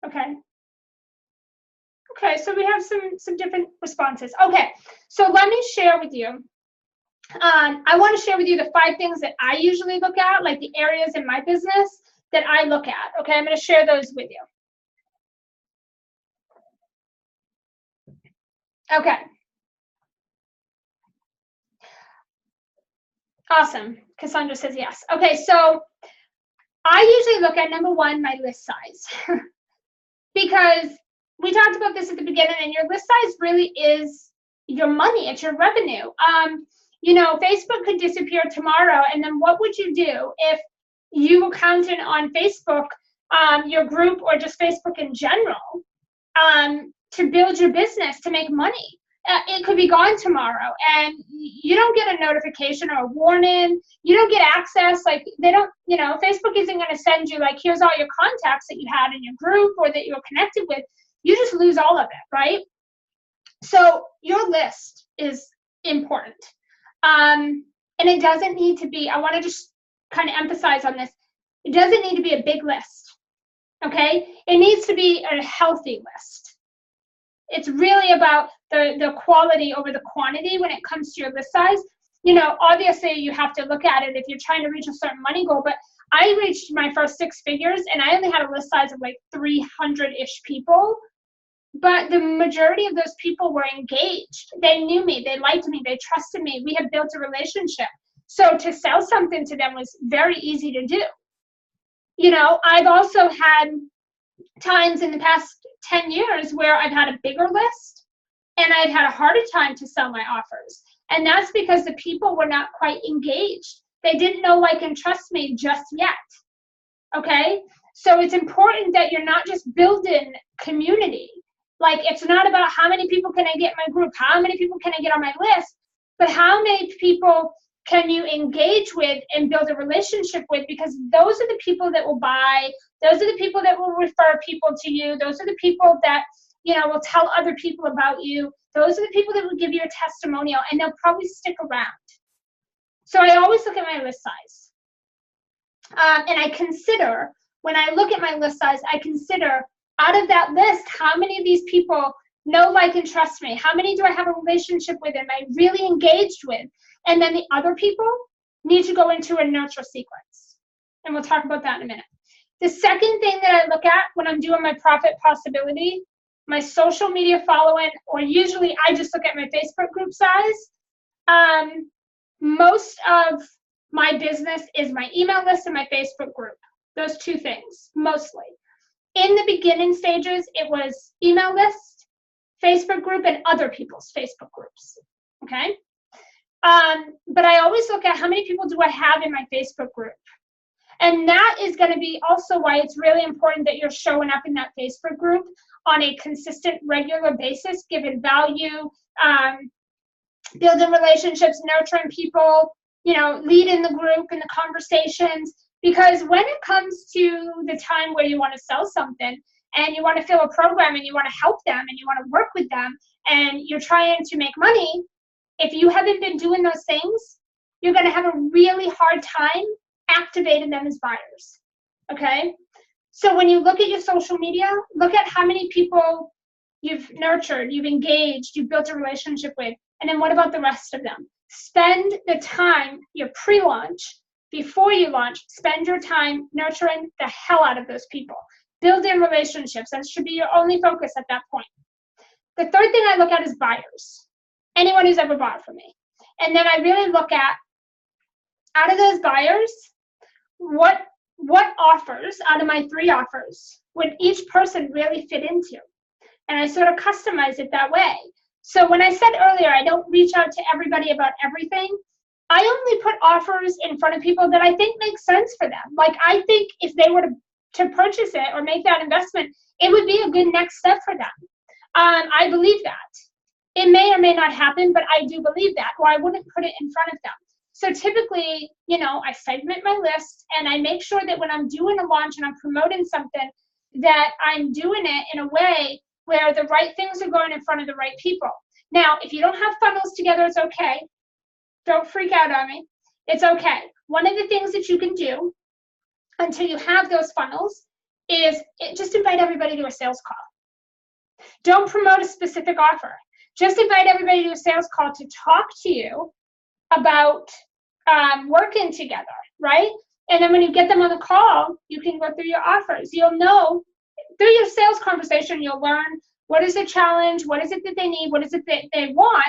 A: Okay. Okay, so we have some different responses. Okay, so let me share with you. I want to share with you the 5 things that I usually look at, like the areas in my business that I look at. Okay, I'm going to share those with you. Okay. Awesome. Cassandra says yes. Okay, so I usually look at number 1, my list size. Because we talked about this at the beginning, and your list size really is your money, it's your revenue. Facebook could disappear tomorrow, and then what would you do if you were counting on Facebook, your group, or just Facebook in general, to build your business, to make money? It could be gone tomorrow, and you don't get a notification or a warning. You don't get access. Like, they don't, Facebook isn't going to send you, like, here's all your contacts that you had in your group or that you were connected with. You just lose all of it, right? So your list is important. And it doesn't need to be, I want to just kind of emphasize on this, it doesn't need to be a big list, okay? It needs to be a healthy list. It's really about the quality over the quantity when it comes to your list size. obviously you have to look at it if you're trying to reach a certain money goal, but I reached my first 6 figures and I only had a list size of like 300-ish people. But the majority of those people were engaged. They knew me, they liked me, they trusted me. We had built a relationship. So to sell something to them was very easy to do. I've also had times in the past 10 years where I've had a bigger list and I've had a harder time to sell my offers. And that's because the people were not quite engaged. They didn't know, like, and trust me just yet. Okay? So it's important that you're not just building community. Like, it's not about how many people can I get in my group, how many people can I get on my list, but how many people can you engage with and build a relationship with, because those are the people that will buy, those are the people that will refer people to you, those are the people that, will tell other people about you, those are the people that will give you a testimonial, and they'll probably stick around. So I always look at my list size. And I consider, when I look at my list size, I consider out of that list, how many of these people know, like, and trust me? How many do I have a relationship with? Am I really engaged with? And then the other people need to go into a nurture sequence. And we'll talk about that in a minute. The second thing that I look at when I'm doing my profit possibility, my social media following, or usually I just look at my Facebook group size. Most of my business is my email list and my Facebook group. Those two things, mostly. In the beginning stages, it was email list, Facebook group, and other people's Facebook groups, okay? But I always look at how many people do I have in my Facebook group. And that is going to be also why it's really important that you're showing up in that Facebook group on a consistent, regular basis, giving value, building relationships, nurturing people, leading the group and the conversations. Because when it comes to the time where you want to sell something and you want to fill a program and you want to help them and you want to work with them and you're trying to make money, if you haven't been doing those things, you're going to have a really hard time activating them as buyers, okay? So when you look at your social media, look at how many people you've nurtured, you've engaged, you've built a relationship with, and then what about the rest of them? Spend the time, your pre-launch, before you launch, spend your time nurturing the hell out of those people. Building relationships. That should be your only focus at that point. The third thing I look at is buyers. Anyone who's ever bought from me. And then I really look at, out of those buyers, what offers, out of my 3 offers, would each person really fit into? And I sort of customize it that way. So when I said earlier, I don't reach out to everybody about everything, I only put offers in front of people that I think make sense for them. Like, I think if they were to purchase it or make that investment, it would be a good next step for them. I believe that. It may or may not happen, but I do believe that, or I wouldn't put it in front of them. So typically, I segment my list and I make sure that when I'm doing a launch and I'm promoting something, that I'm doing it in a way where the right things are going in front of the right people. Now, if you don't have funnels together, it's okay. Don't freak out on me. It's okay. One of the things that you can do until you have those funnels is just invite everybody to a sales call. Don't promote a specific offer. Just invite everybody to a sales call to talk to you about working together, right? And then when you get them on the call, you can go through your offers. You'll know through your sales conversation, you'll learn what is the challenge, what is it that they need, what is it that they want,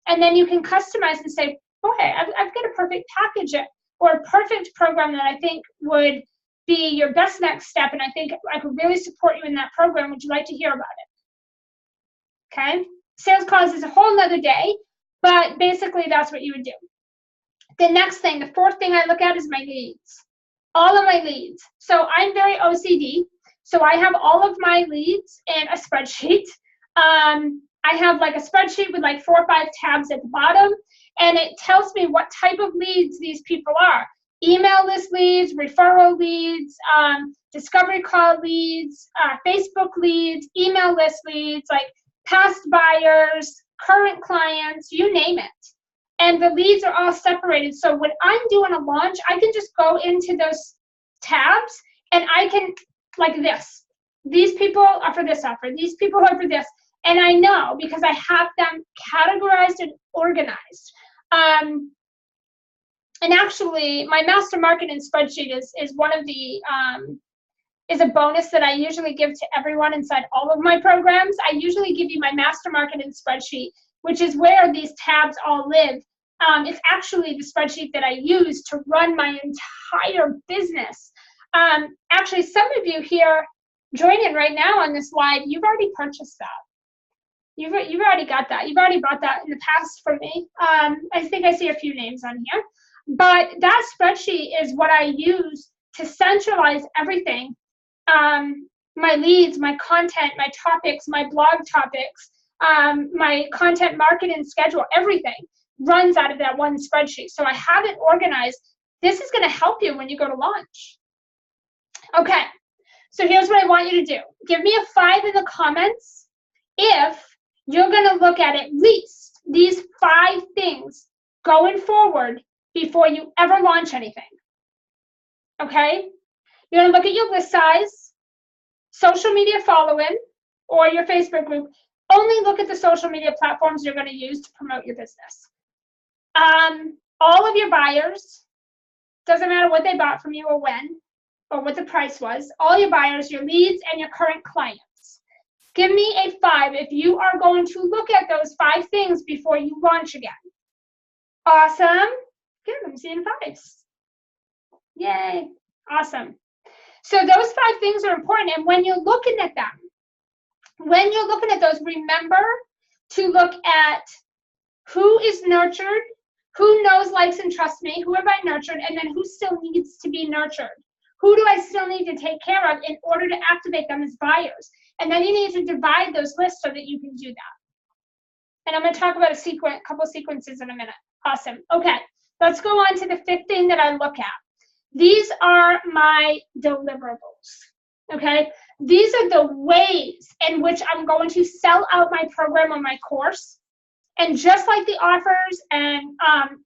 A: and then you can customize and say, boy, I've got a perfect package or a perfect program that I think would be your best next step, and I think I could really support you in that program. Would you like to hear about it? Okay? Sales calls is a whole nother day, but basically that's what you would do. The next thing, the fourth thing I look at is my leads. All of my leads. So I'm very OCD. So I have all of my leads in a spreadsheet. I have like a spreadsheet with like 4 or 5 tabs at the bottom, and it tells me what type of leads these people are. Email list leads, referral leads, discovery call leads, Facebook leads, email list leads, like past buyers, current clients, you name it. And the leads are all separated. So when I'm doing a launch, I can just go into those tabs and I can, like this. These people are for this offer. These people are for this. And I know because I have them categorized and organized. And actually, my master marketing spreadsheet is one of the is a bonus that I usually give to everyone inside all of my programs. I usually give you my master marketing spreadsheet, which is where these tabs all live. It's actually the spreadsheet that I use to run my entire business. Actually, some of you here joining right now on this live, you've already purchased that. You've already got that. You've already bought that in the past from me. I think I see a few names on here. But that spreadsheet is what I use to centralize everything. My leads, my content, my topics, my blog topics, my content marketing schedule, everything runs out of that one spreadsheet. So I have it organized. This is going to help you when you go to launch. Okay, so here's what I want you to do. Give me a 5 in the comments if you're going to look at least these 5 things going forward before you ever launch anything. Okay? You're going to look at your list size, social media following, or your Facebook group. Only look at the social media platforms you're going to use to promote your business. All of your buyers, doesn't matter what they bought from you or when, or what the price was, all your buyers, your leads, and your current clients. Give me a 5 if you are going to look at those 5 things before you launch again. Awesome. Good, I'm seeing 5s. Yay, awesome. So those 5 things are important, and when you're looking at them, when you're looking at those, remember to look at who is nurtured, who knows, likes, and trusts me, who have I nurtured, and then who still needs to be nurtured. Who do I still need to take care of in order to activate them as buyers? And then you need to divide those lists so that you can do that. And I'm going to talk about a couple sequences in a minute. Awesome. Okay, let's go on to the 5th thing that I look at. These are my deliverables. Okay, these are the ways in which I'm going to sell out my program or my course. And just like the offers, and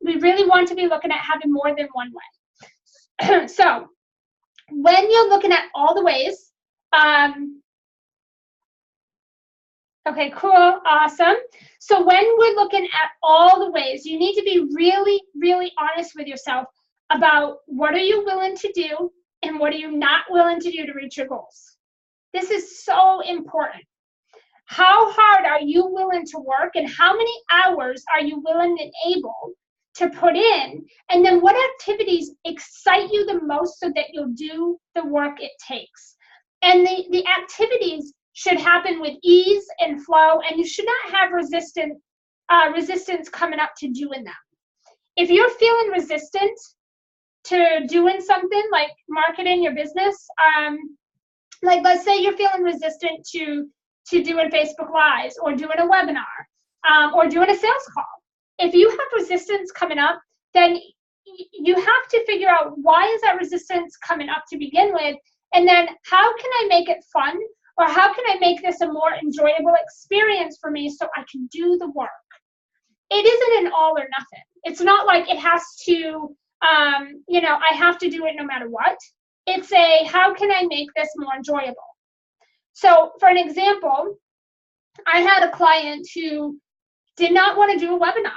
A: we really want to be looking at having more than one way. So when you're looking at all the ways, okay, cool, awesome. So when we're looking at all the ways, you need to be really, really honest with yourself about what are you willing to do and what are you not willing to do to reach your goals. This is so important. How hard are you willing to work, and how many hours are you willing and able to put in? And then what activities excite you the most so that you'll do the work it takes? And the activities should happen with ease and flow, and you should not have resistance coming up to doing them. If you're feeling resistant to doing something like marketing your business, like let's say you're feeling resistant to doing Facebook Lives or doing a webinar or doing a sales call. If you have resistance coming up, then you have to figure out why is that resistance coming up to begin with, and then how can I make it fun, or how can I make this a more enjoyable experience for me so I can do the work? It isn't an all or nothing. It's not like it has to, I have to do it no matter what. It's how can I make this more enjoyable? So for an example, I had a client who did not want to do a webinar.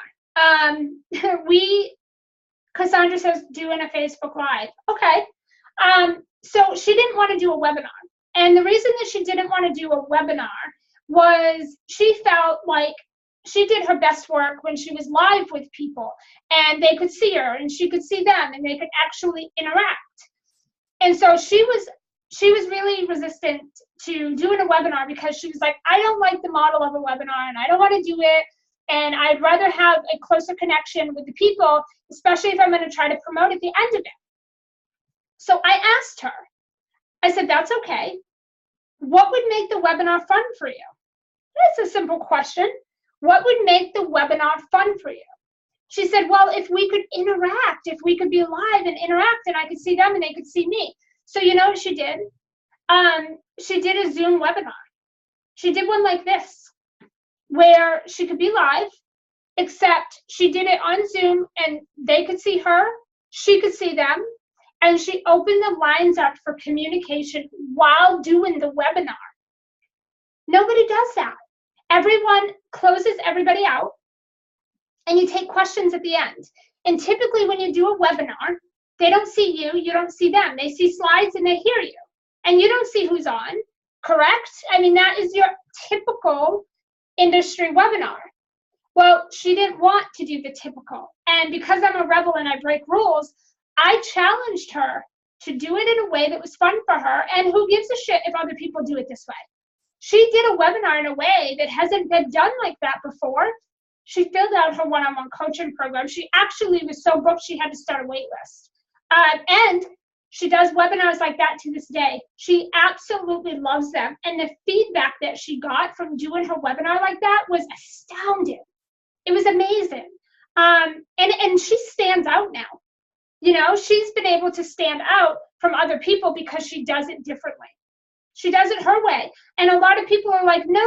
A: Cassandra says doing a Facebook Live. Okay. So she didn't want to do a webinar. And the reason that she didn't want to do a webinar was she felt like she did her best work when she was live with people and they could see her and she could see them and they could actually interact. And so she was really resistant to doing a webinar because she was like, I don't like the model of a webinar and I don't want to do it. And I'd rather have a closer connection with the people, especially if I'm going to try to promote at the end of it. So I asked her, I said, that's okay. What would make the webinar fun for you? That's a simple question. What would make the webinar fun for you? She said, well, if we could interact, if we could be live and interact and I could see them and they could see me. So you know what she did? She did a Zoom webinar. She did one like this, where she could be live, except she did it on Zoom and they could see her, she could see them, and she opened the lines up for communication while doing the webinar. Nobody does that. Everyone closes everybody out and you take questions at the end. And typically when you do a webinar, they don't see you, you don't see them. They see slides and they hear you. And you don't see who's on, correct? I mean, that is your typical industry webinar. Well, she didn't want to do the typical. And because I'm a rebel and I break rules, I challenged her to do it in a way that was fun for her. And who gives a shit if other people do it this way? She did a webinar in a way that hasn't been done like that before. She filled out her one-on-one coaching program. She actually was so booked she had to start a wait list. And she does webinars like that to this day. She absolutely loves them. And the feedback that she got from doing her webinar like that was astounding. It was amazing. And she stands out now. You know, she's been able to stand out from other people because she does it differently. She does it her way. And a lot of people are like, no,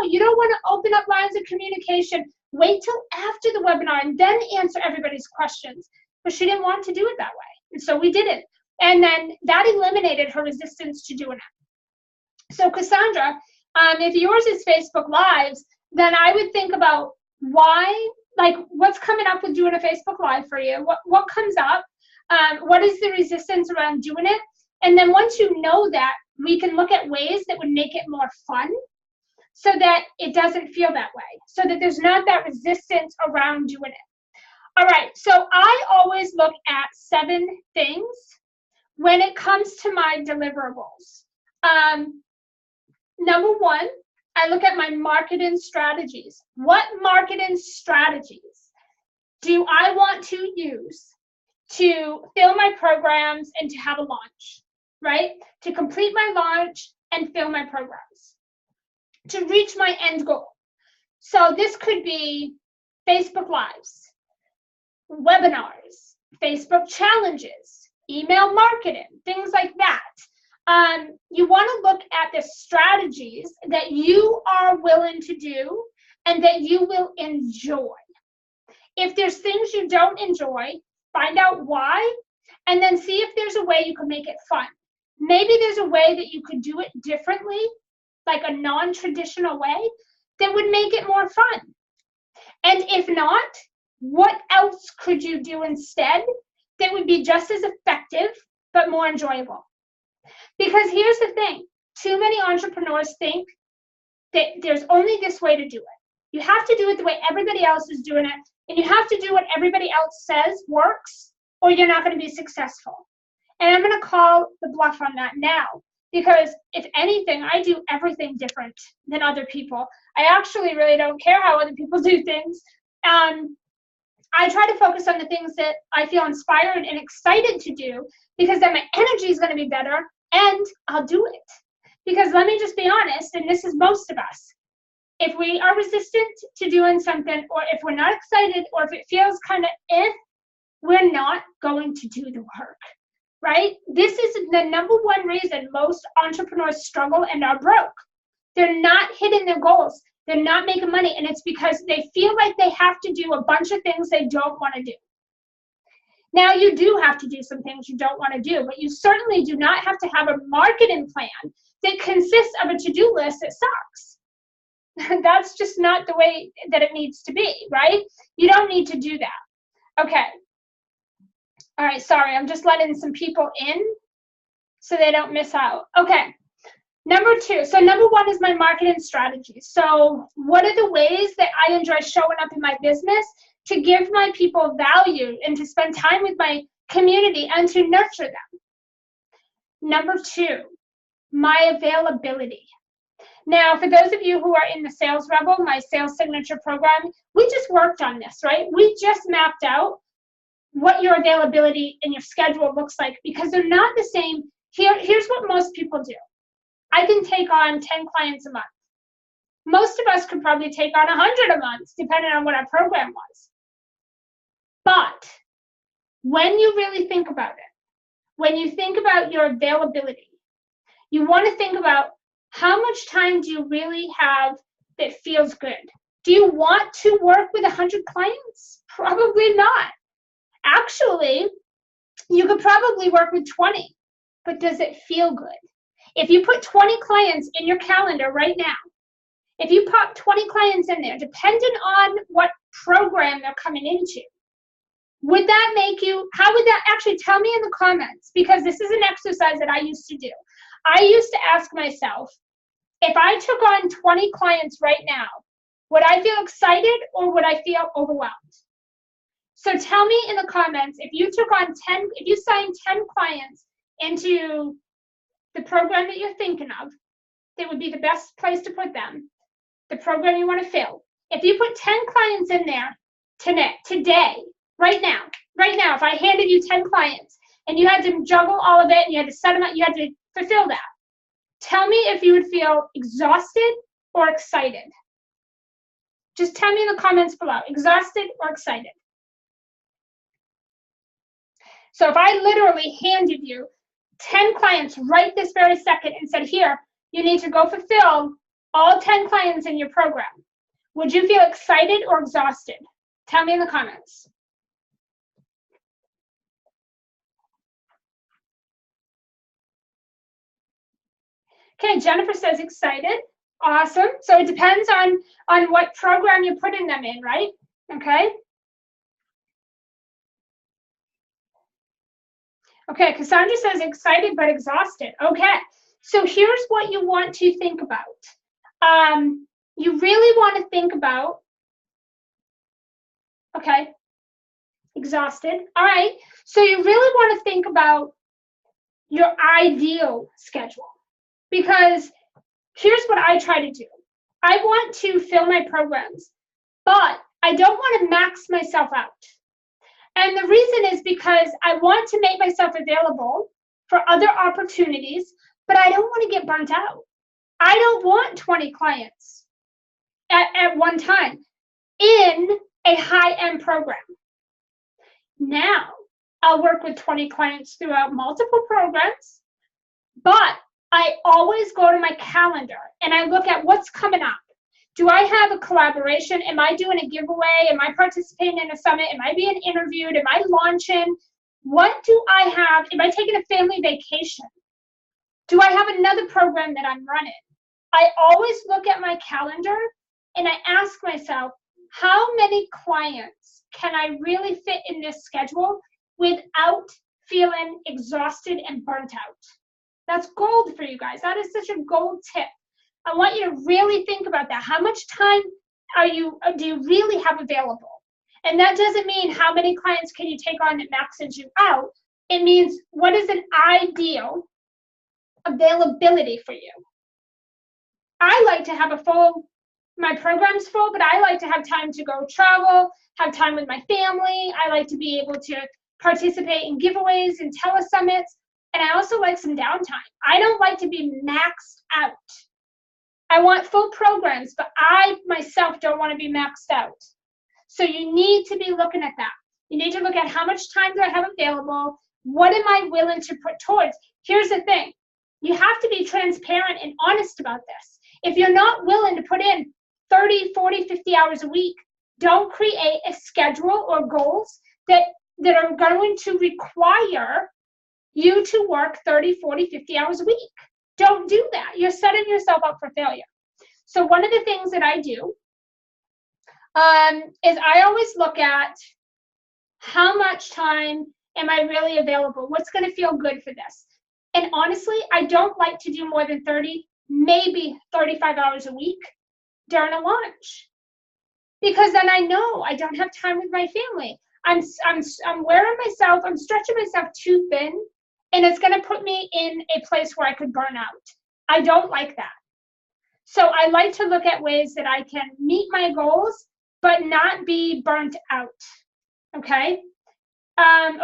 A: you don't want to open up lines of communication. Wait till after the webinar and then answer everybody's questions. But she didn't want to do it that way. And so we did it. And then that eliminated her resistance to doing it. So Cassandra, if yours is Facebook Lives, then I would think about why, like what's coming up with doing a Facebook Live for you? What comes up? What is the resistance around doing it? And then once you know that, we can look at ways that would make it more fun so that it doesn't feel that way, so that there's not that resistance around doing it. All right, so I always look at 7 things when it comes to my deliverables. Number 1, I look at my marketing strategies. What marketing strategies do I want to use to fill my programs and to have a launch, right? To complete my launch and fill my programs, to reach my end goal. So this could be Facebook Lives, webinars, Facebook challenges, email marketing, things like that. You want to look at the strategies that you are willing to do and that you will enjoy. If there's things you don't enjoy, find out why, and then see if there's a way you can make it fun. Maybe there's a way that you could do it differently, like a non-traditional way, that would make it more fun. And if not, what else could you do instead that would be just as effective but more enjoyable? Because here's the thing, too many entrepreneurs think that there's only this way to do it. You have to do it the way everybody else is doing it, and you have to do what everybody else says works, or you're not going to be successful. And I'm going to call the bluff on that now, because if anything, I do everything different than other people. I actually really don't care how other people do things. I try to focus on the things that I feel inspired and excited to do, because then my energy is going to be better and I'll do it. Because let me just be honest, and this is most of us, if we are resistant to doing something, or if we're not excited, or if it feels kind of we're not going to do the work, right? This is the number 1 reason most entrepreneurs struggle and are broke. They're not hitting their goals. They're not making money, and it's because they feel like they have to do a bunch of things they don't want to do. Now, you do have to do some things you don't want to do, but you certainly do not have to have a marketing plan that consists of a to-do list that sucks. That's just not the way that it needs to be, right? You don't need to do that. Okay. All right, sorry, I'm just letting some people in so they don't miss out. Okay. Number 2, so number 1 is my marketing strategy. So what are the ways that I enjoy showing up in my business to give my people value and to spend time with my community and to nurture them? Number 2, my availability. Now, for those of you who are in the Sales Rebel, my sales signature program, we just worked on this, right? We just mapped out what your availability and your schedule looks like, because they're not the same. Here's what most people do. I can take on 10 clients a month. Most of us could probably take on 100 a month, depending on what our program was. But when you really think about it, when you think about your availability, you want to think about how much time do you really have that feels good? Do you want to work with 100 clients? Probably not. Actually, you could probably work with 20, but does it feel good? If you put 20 clients in your calendar right now, if you pop 20 clients in there, depending on what program they're coming into, Would that make you, how would that, actually tell me in the comments, because this is an exercise that I used to do. I used to ask myself, if I took on 20 clients right now, would I feel excited or would I feel overwhelmed? So tell me in the comments, if you took on 10, if you signed 10 clients into the program that you're thinking of, that would be the best place to put them, the program you want to fill. If you put 10 clients in there today, right now, if I handed you 10 clients and you had to juggle all of it and you had to set them up, you had to fulfill that. Tell me if you would feel exhausted or excited. Just tell me in the comments below, exhausted or excited. So if I literally handed you 10 clients right this very second and said, here, you need to go fulfill all 10 clients in your program, would you feel excited or exhausted? Tell me in the comments. Okay, Jennifer says excited. Awesome. So it depends on what program you're putting them in, right? Okay. Okay, Cassandra says excited but exhausted. Okay, so here's what you want to think about. You really want to think about, okay, exhausted. All right, so you really want to think about your ideal schedule, because here's what I try to do. I want to fill my programs, but I don't want to max myself out. And the reason is because I want to make myself available for other opportunities, but I don't want to get burnt out. I don't want 20 clients at one time in a high-end program. Now, I'll work with 20 clients throughout multiple programs, but I always go to my calendar and I look at what's coming up. Do I have a collaboration? Am I doing a giveaway? Am I participating in a summit? Am I being interviewed? Am I launching? What do I have? Am I taking a family vacation? Do I have another program that I'm running? I always look at my calendar and I ask myself, how many clients can I really fit in this schedule without feeling exhausted and burnt out? That's gold for you guys. That is such a gold tip. I want you to really think about that. How much time do you really have available? And that doesn't mean how many clients can you take on that maxes you out. It means what is an ideal availability for you. I like to have my program's full, but I like to have time to go travel, have time with my family. I like to be able to participate in giveaways and telesummits. And I also like some downtime. I don't like to be maxed out. I want full programs, but I myself don't want to be maxed out. So you need to be looking at that. You need to look at how much time do I have available? What am I willing to put towards? Here's the thing. You have to be transparent and honest about this. If you're not willing to put in 30, 40, 50 hours a week, don't create a schedule or goals that are going to require you to work 30, 40, 50 hours a week. Don't do that. You're setting yourself up for failure. So one of the things that I do is I always look at how much time am I really available? What's going to feel good for this? And honestly, I don't like to do more than 30, maybe 35 hours a week during a launch, because then I know I don't have time with my family. I'm wearing myself, I'm stretching myself too thin, and it's going to put me in a place where I could burn out. I don't like that. So I like to look at ways that I can meet my goals, but not be burnt out. Okay?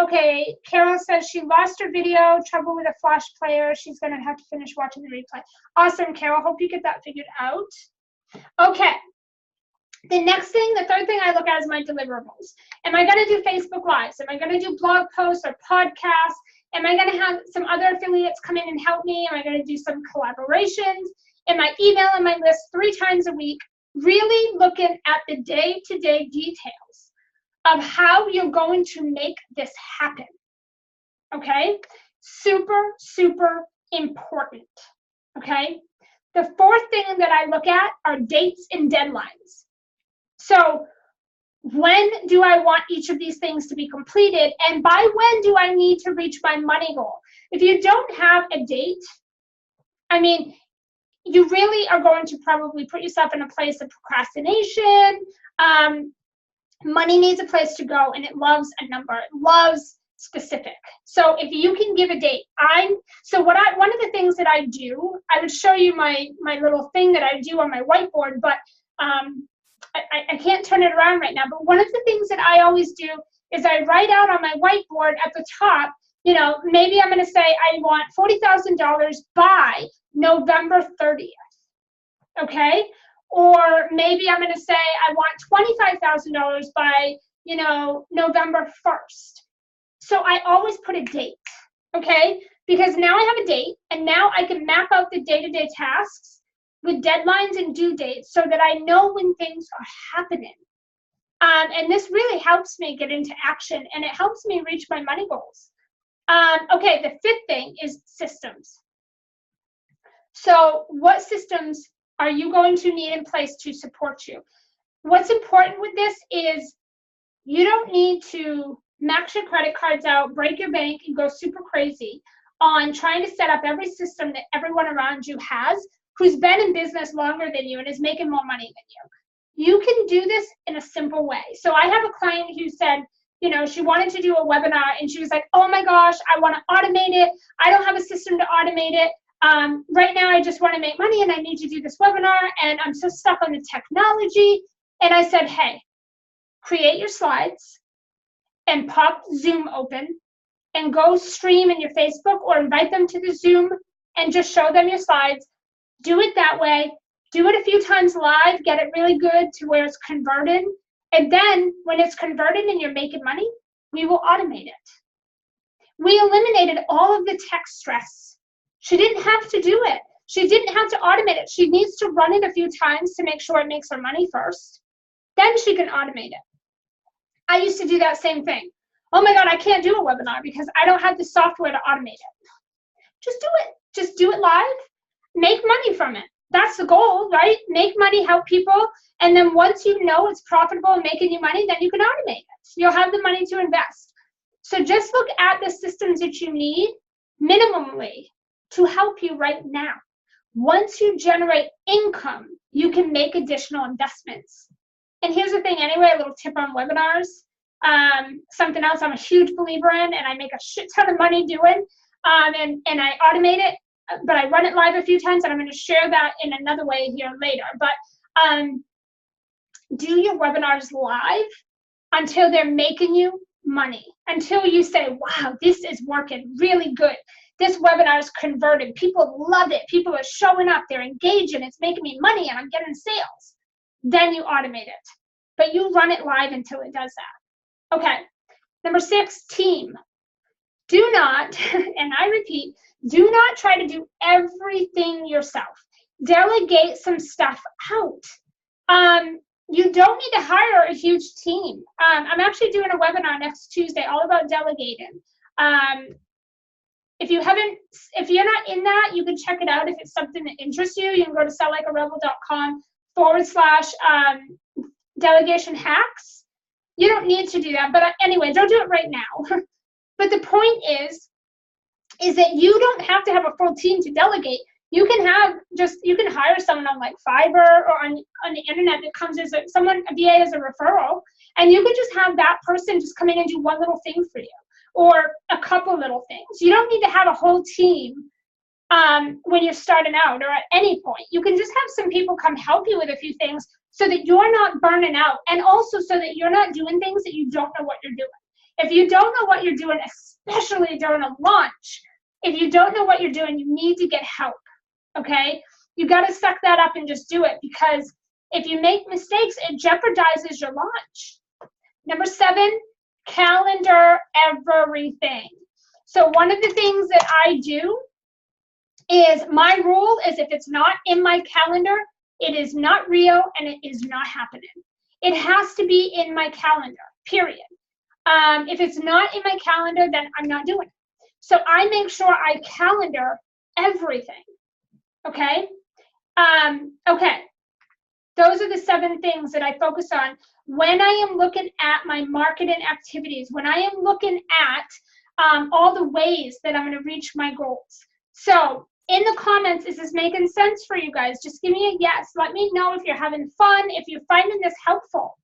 A: Okay, Carol says she lost her video, trouble with a flash player. She's going to have to finish watching the replay. Awesome, Carol. Hope you get that figured out. Okay. The third thing I look at is my deliverables. Am I going to do Facebook Lives? Am I going to do blog posts or podcasts? Am I going to have some other affiliates come in and help me? Am I going to do some collaborations? Am I emailing my list 3 times a week? Really looking at the day-to-day details of how you're going to make this happen. Okay? Super, super important. Okay? The fourth thing that I look at are dates and deadlines. So When do I want each of these things to be completed? And by when do I need to reach my money goal? If you don't have a date, I mean, you really are going to probably put yourself in a place of procrastination. Money needs a place to go, and it loves a number. It loves specific. So if you can give a date, one of the things that I do, I would show you my little thing that I do on my whiteboard, but I can't turn it around right now. But one of the things that I always do is I write out on my whiteboard at the top, you know, maybe I'm going to say I want $40,000 by November 30th. Okay? Or maybe I'm going to say I want $25,000 by, you know, November 1st. So I always put a date, okay? Because now I have a date, and now I can map out the day-to-day tasks with deadlines and due dates so that I know when things are happening. And this really helps me get into action, and it helps me reach my money goals. Okay, the fifth thing is systems. So what systems are you going to need in place to support you? What's important with this is you don't need to max your credit cards out, break your bank, and go super crazy on trying to set up every system that everyone around you has who's been in business longer than you and is making more money than you. You can do this in a simple way. So I have a client who said, you know, she wanted to do a webinar, and she was like, oh my gosh, I want to automate it. I don't have a system to automate it. Right now I just want to make money, and I need to do this webinar, and I'm so stuck on the technology. And I said, hey, create your slides and pop Zoom open and go stream in your Facebook or invite them to the Zoom and just show them your slides. Do it that way. Do it a few times live, get it really good to where it's converted. And then when it's converted and you're making money, we will automate it. We eliminated all of the tech stress. She didn't have to do it. She didn't have to automate it. She needs to run it a few times to make sure it makes her money first. Then she can automate it. I used to do that same thing. Oh my God, I can't do a webinar because I don't have the software to automate it. Just do it. Just do it live. Make money from it. That's the goal, right? Make money, help people. And then once you know it's profitable and making you money, then you can automate it. You'll have the money to invest. So just look at the systems that you need minimally to help you right now. Once you generate income, you can make additional investments. And here's the thing anyway, a little tip on webinars. Something else I'm a huge believer in, and I make a shit ton of money doing, and I automate it, but I run it live a few times, and I'm going to share that in another way here later. But do your webinars live until they're making you money, until you say, wow, this is working really good. This webinar is converted. People love it. People are showing up. They're engaging. It's making me money, and I'm getting sales. Then you automate it. But you run it live until it does that. Okay. Number 6, team. Do not, and I repeat, do not try to do everything yourself. Delegate some stuff out. You don't need to hire a huge team. I'm actually doing a webinar next Tuesday all about delegating. If you're not in that, you can check it out. If it's something that interests you, you can go to selllikearebel.com/delegation hacks. You don't need to do that, but anyway, don't do it right now. But the point is that you don't have to have a full team to delegate. You can hire someone on like Fiverr or on the internet that comes as a VA as a referral, and you could just have that person just come in and do one little thing for you, or a couple little things. You don't need to have a whole team when you're starting out or at any point. You can just have some people come help you with a few things so that you're not burning out, and also so that you're not doing things that you don't know what you're doing. If you don't know what you're doing, especially during a launch, if you don't know what you're doing, you need to get help, okay? You got to suck that up and just do it, because if you make mistakes, it jeopardizes your launch. Number 7, calendar everything. So one of the things that I do is, my rule is, if it's not in my calendar, it is not real and it is not happening. It has to be in my calendar, period. If it's not in my calendar, then I'm not doing it. So I make sure I calendar everything, okay? Okay, Those are the 7 things that I focus on when I am looking at my marketing activities, when I am looking at all the ways that I'm going to reach my goals. So in the comments, is this making sense for you guys? Just give me a yes. Let me know if you're having fun, if you're finding this helpful.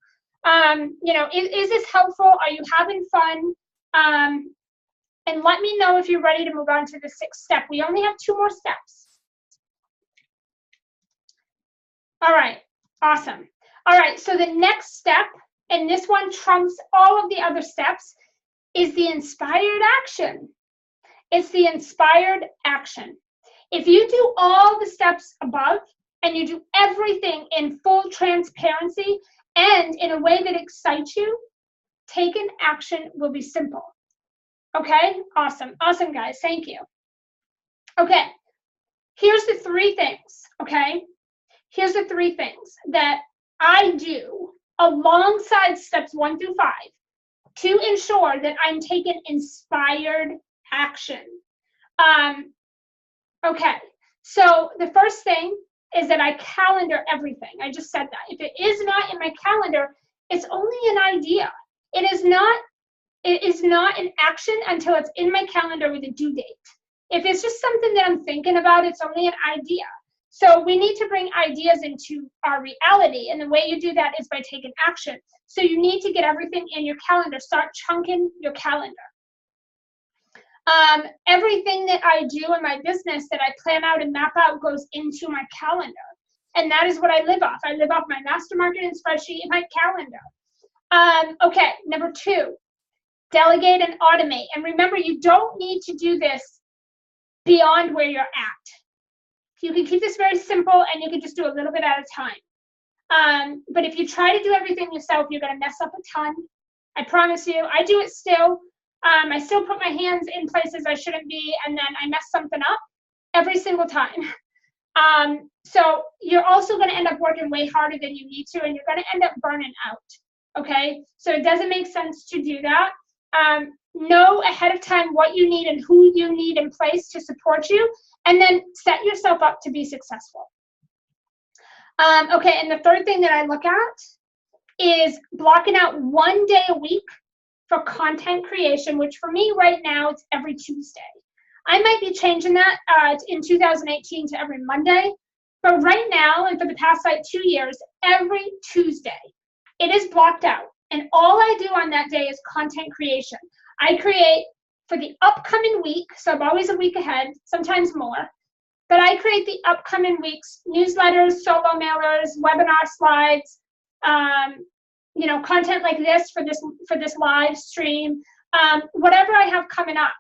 A: You know, is this helpful? Are you having fun? And let me know if you're ready to move on to the 6th step. We only have 2 more steps. All right, awesome. All right, so the next step, and this one trumps all of the other steps, is the inspired action. It's the inspired action. If you do all the steps above and you do everything in full transparency and in a way that excites you, taking action will be simple. Okay, awesome. Awesome, guys. Thank you. Okay, here's the 3 things, okay? Here's the 3 things that I do alongside steps 1 through 5 to ensure that I'm taking inspired action. Okay, so the first thing is that I calendar everything. I just said that. If it is not in my calendar, it's only an idea. It is not an action until it's in my calendar with a due date. If it's just something that I'm thinking about, it's only an idea. So we need to bring ideas into our reality, and the way you do that is by taking action. So you need to get everything in your calendar. Start chunking your calendar. Everything that I do in my business that I plan out and map out goes into my calendar. And that is what I live off. I live off my master marketing spreadsheet in my calendar. Okay, number 2, delegate and automate. And remember, you don't need to do this beyond where you're at. You can keep this very simple, and you can just do a little bit at a time. But if you try to do everything yourself, you're going to mess up a ton. I promise you. I do it still. I still put my hands in places I shouldn't be, and then I mess something up every single time. So you're also going to end up working way harder than you need to, and you're going to end up burning out. Okay? So it doesn't make sense to do that. Know ahead of time what you need and who you need in place to support you, and then set yourself up to be successful. Okay, and the 3rd thing that I look at is blocking out 1 day a week for content creation, which for me right now, it's every Tuesday. I might be changing that in 2018 to every Monday, but right now, and for the past like 2 years, every Tuesday, it is blocked out. And all I do on that day is content creation. I create for the upcoming week, so I'm always a week ahead, sometimes more, but I create the upcoming week's newsletters, solo mailers, webinar slides, you know, content like this for this live stream, whatever I have coming up.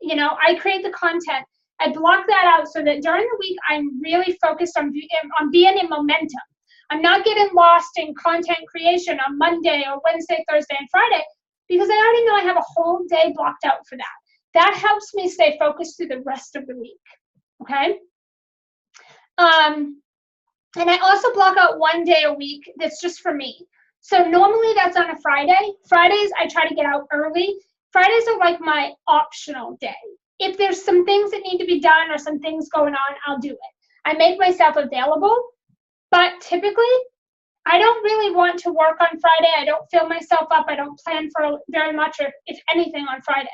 A: You know, I create the content. I block that out so that during the week I'm really focused on being in momentum. I'm not getting lost in content creation on Monday or Wednesday, Thursday, and Friday, because I already know I have a whole day blocked out for that. That helps me stay focused through the rest of the week. Okay? And I also block out 1 day a week that's just for me. So normally that's on a Friday. Fridays I try to get out early. Fridays are like my optional day. If there's some things that need to be done or some things going on, I'll do it. I make myself available, but typically I don't really want to work on Friday. I don't fill myself up. I don't plan for very much, or if anything, on Friday.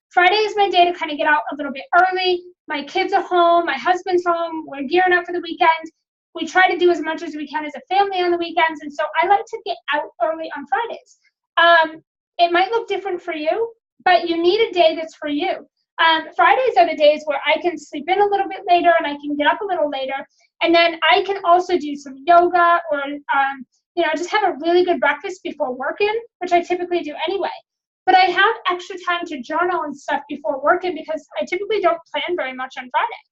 A: Friday is my day to kind of get out a little bit early. My kids are home. My husband's home. We're gearing up for the weekend. We try to do as much as we can as a family on the weekends, and so I like to get out early on Fridays. It might look different for you, but you need a day that's for you. Fridays are the days where I can sleep in a little bit later and I can get up a little later, and then I can also do some yoga or you know, just have a really good breakfast before working, which I typically do anyway. But I have extra time to journal and stuff before working because I typically don't plan very much on Friday.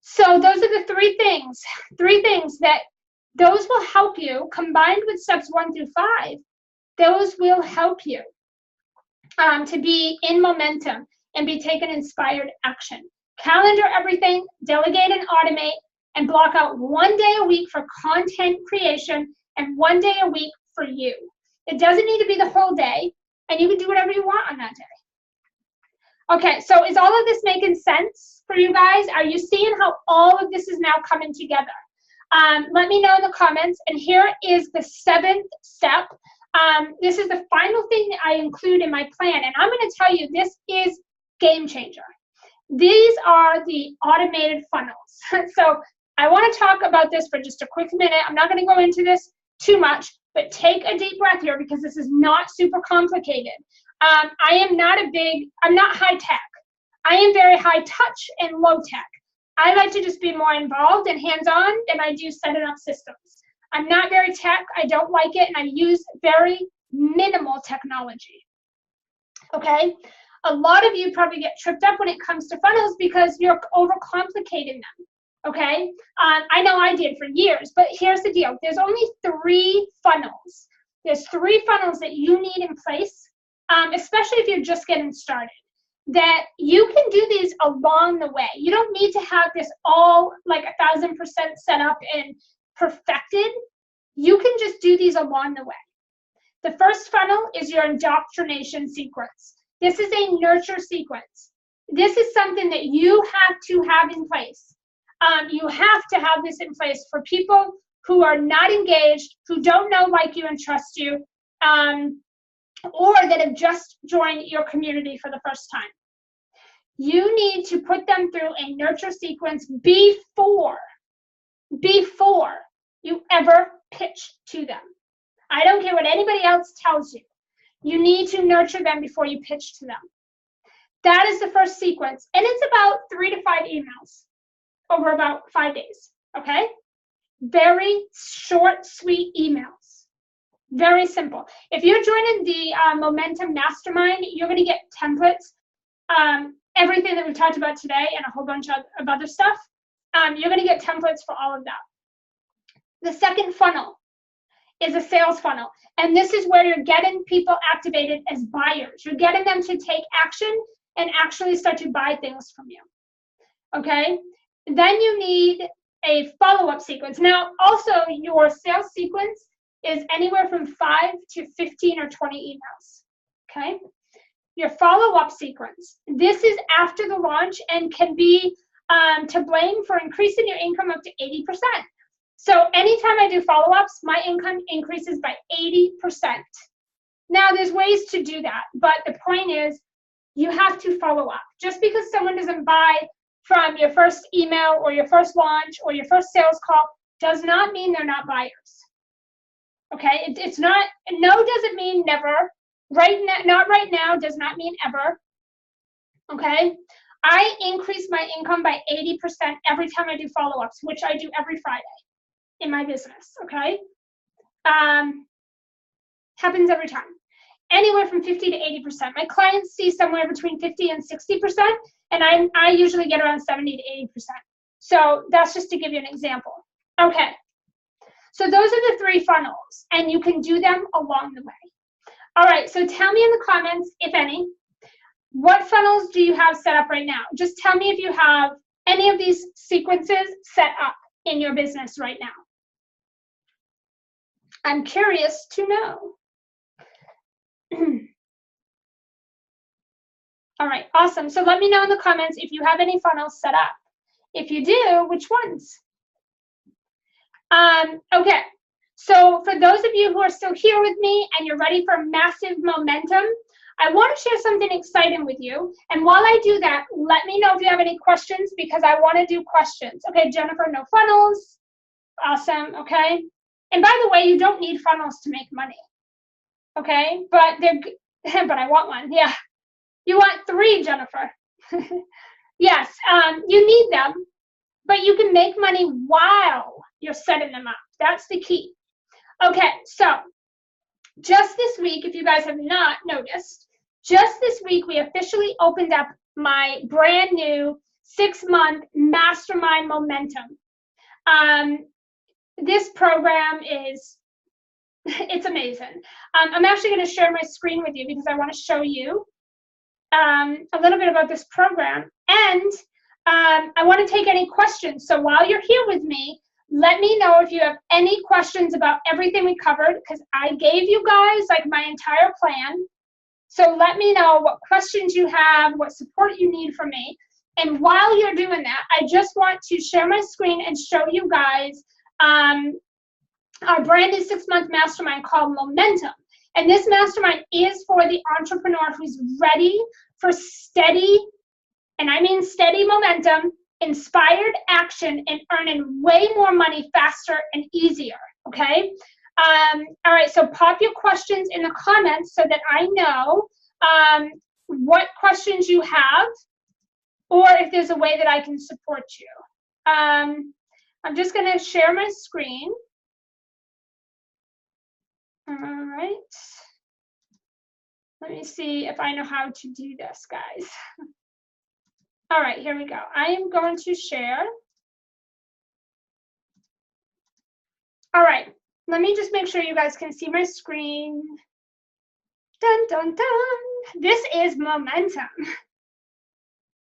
A: So those are the three things that those will help you, combined with steps 1 through 5. Those will help you to be in momentum and be taking inspired action. Calendar everything, delegate and automate, and block out 1 day a week for content creation and 1 day a week for you. It doesn't need to be the whole day, and you can do whatever you want on that day. Okay, so is all of this making sense for you guys? Are you seeing how all of this is now coming together? Let me know in the comments. And here is the 7th step. This is the final thing that I include in my plan. And I'm going to tell you, this is game changer. These are the automated funnels. So I want to talk about this for just a quick minute. I'm not going to go into this too much, but take a deep breath here because this is not super complicated. I'm not high tech. I am very high touch and low tech. I like to just be more involved and hands-on than I do setting up systems. I'm not very tech. I don't like it, and I use very minimal technology. Okay? A lot of you probably get tripped up when it comes to funnels because you're overcomplicating them. Okay? I know I did for years, but here's the deal. There's only 3 funnels. There's 3 funnels that you need in place, especially if you're just getting started, that you can do these along the way. You don't need to have this all like 1,000% set up and perfected. You can just do these along the way. The first funnel is your indoctrination sequence. This is a nurture sequence. This is something that you have to have in place. You have to have this in place for people who are not engaged, who don't know, like you, and trust you, or that have just joined your community for the first time. You need to put them through a nurture sequence before you ever pitch to them. I don't care what anybody else tells you. You need to nurture them before you pitch to them. That is the first sequence, and it's about 3 to 5 emails over about 5 days, okay? Very short, sweet emails. Very simple. If you're joining the Momentum Mastermind, you're going to get templates, everything that we talked about today and a whole bunch of other stuff. You're going to get templates for all of that. The second funnel is a sales funnel. And this is where you're getting people activated as buyers. You're getting them to take action and actually start to buy things from you. Okay? Then you need a follow-up sequence. Now, also, your sales sequence is anywhere from 5 to 15 or 20 emails. Okay? Your follow-up sequence. This is after the launch and can be to blame for increasing your income up to 80%. So anytime I do follow-ups, my income increases by 80%. Now, there's ways to do that, but the point is you have to follow up. Just because someone doesn't buy from your first email or your first launch or your first sales call does not mean they're not buyers. Okay? It's not, no doesn't mean never. Right now, not right now does not mean ever. Okay? I increase my income by 80% every time I do follow-ups, which I do every Friday in my business, okay? Happens every time. Anywhere from 50 to 80%. My clients see somewhere between 50 and 60%, and I usually get around 70 to 80%. So that's just to give you an example. Okay, so those are the 3 funnels, and you can do them along the way. All right, so tell me in the comments, if any, what funnels do you have set up right now? Just tell me if you have any of these sequences set up in your business right now. I'm curious to know. All right, awesome. So let me know in the comments if you have any funnels set up. If you do, which ones? Okay, so for those of you who are still here with me and you're ready for massive momentum, I want to share something exciting with you. And while I do that, let me know if you have any questions because I want to do questions. Okay, Jennifer, no funnels. Awesome, okay. And by the way, you don't need funnels to make money. Okay, but but I want one, yeah. You want 3, Jennifer. Yes, you need them, but you can make money while you're setting them up. That's the key. Okay, so just this week, if you guys have not noticed, just this week we officially opened up my brand new 6-month Mastermind Momentum. This program is, it's amazing. I'm actually going to share my screen with you because I want to show you a little bit about this program. And I want to take any questions. So while you're here with me, let me know if you have any questions about everything we covered because I gave you guys like my entire plan. So let me know what questions you have, what support you need from me. And while you're doing that, I just want to share my screen and show you guys Our brand new 6-month mastermind called Momentum. And this mastermind is for the entrepreneur who's ready for steady, and I mean steady momentum, inspired action, and earning way more money faster and easier, okay? All right, so pop your questions in the comments so that I know what questions you have, or if there's a way that I can support you. I'm just gonna share my screen. All right. Let me see if I know how to do this, guys. All right, here we go. I am going to share. All right, let me just make sure you guys can see my screen. Dun, dun, dun. This is Momentum,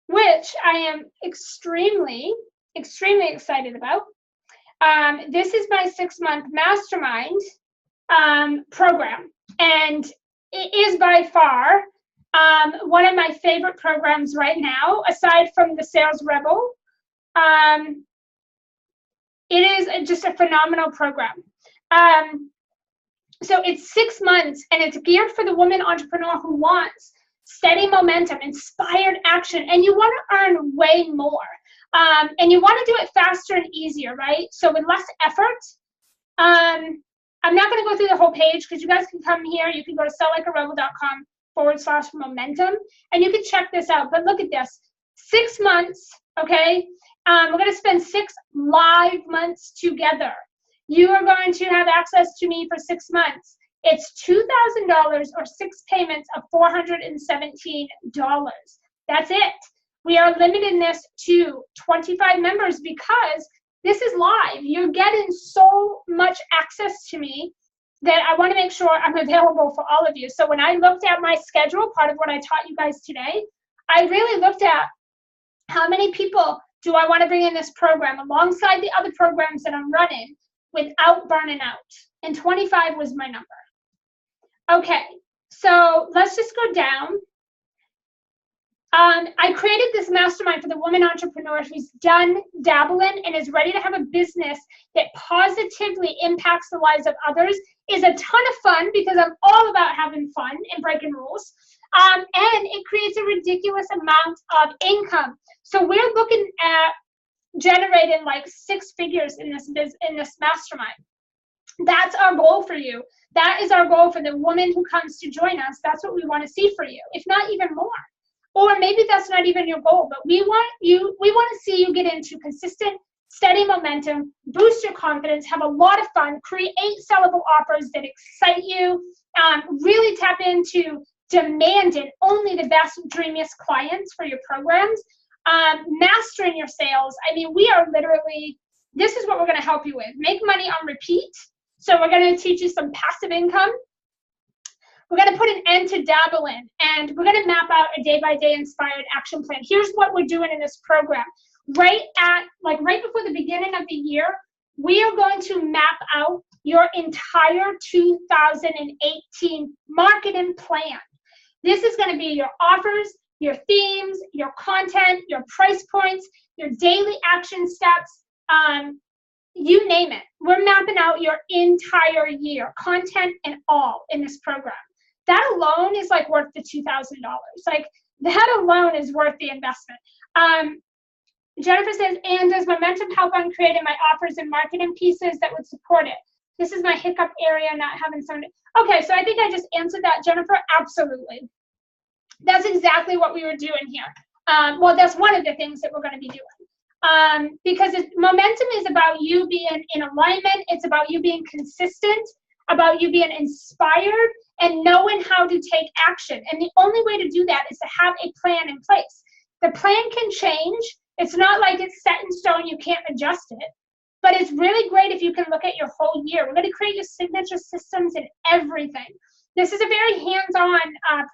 A: which I am extremely, extremely excited about. This is my 6-month mastermind program, and it is by far one of my favorite programs right now, aside from the Sales Rebel. It is just a phenomenal program. So it's 6 months, and it's geared for the woman entrepreneur who wants steady momentum, inspired action, and you want to earn way more. And you want to do it faster and easier, right? So with less effort. I'm not going to go through the whole page because you guys can come here. You can go to selllikearebel.com/momentum, and you can check this out. But look at this, 6 months, okay? We're going to spend 6 live months together. You are going to have access to me for 6 months. It's $2,000 or 6 payments of $417. That's it. We are limiting this to 25 members because this is live. You're getting so much access to me that I want to make sure I'm available for all of you. So when I looked at my schedule, part of what I taught you guys today, I really looked at how many people do I want to bring in this program alongside the other programs that I'm running without burning out. And 25 was my number. Okay, so let's just go down. I created this mastermind for the woman entrepreneur who's done dabbling and is ready to have a business that positively impacts the lives of others. Is a ton of fun because I'm all about having fun and breaking rules. And it creates a ridiculous amount of income. So we're looking at generating like 6 figures in this mastermind. That's our goal for you. That is our goal for the woman who comes to join us. That's what we want to see for you, if not even more. Or maybe that's not even your goal, but we want to see you get into consistent, steady momentum, boost your confidence, have a lot of fun, create sellable offers that excite you, really tap into demanding only the best, dreamiest clients for your programs, mastering your sales. I mean, we are literally, this is what we're going to help you with. Make money on repeat. So we're going to teach you some passive income. We're going to put an end to dabbling, and we're going to map out a day-by-day inspired action plan. Here's what we're doing in this program. Right before the beginning of the year, we are going to map out your entire 2018 marketing plan. This is going to be your offers, your themes, your content, your price points, your daily action steps, you name it. We're mapping out your entire year, content and all in this program. That alone is like worth the $2,000. Like that alone is worth the investment. Jennifer says, and does Momentum help on creating my offers and marketing pieces that would support it? This is my hiccup area, not having someone. Okay, so I think I just answered that, Jennifer. Absolutely. That's exactly what we were doing here. Well, that's one of the things that we're going to be doing. Because Momentum is about you being in alignment. It's about you being consistent, about you being inspired, and knowing how to take action. And the only way to do that is to have a plan in place. The plan can change. It's not like it's set in stone. You can't adjust it. But it's really great if you can look at your whole year. We're going to create your signature systems and everything. This is a very hands-on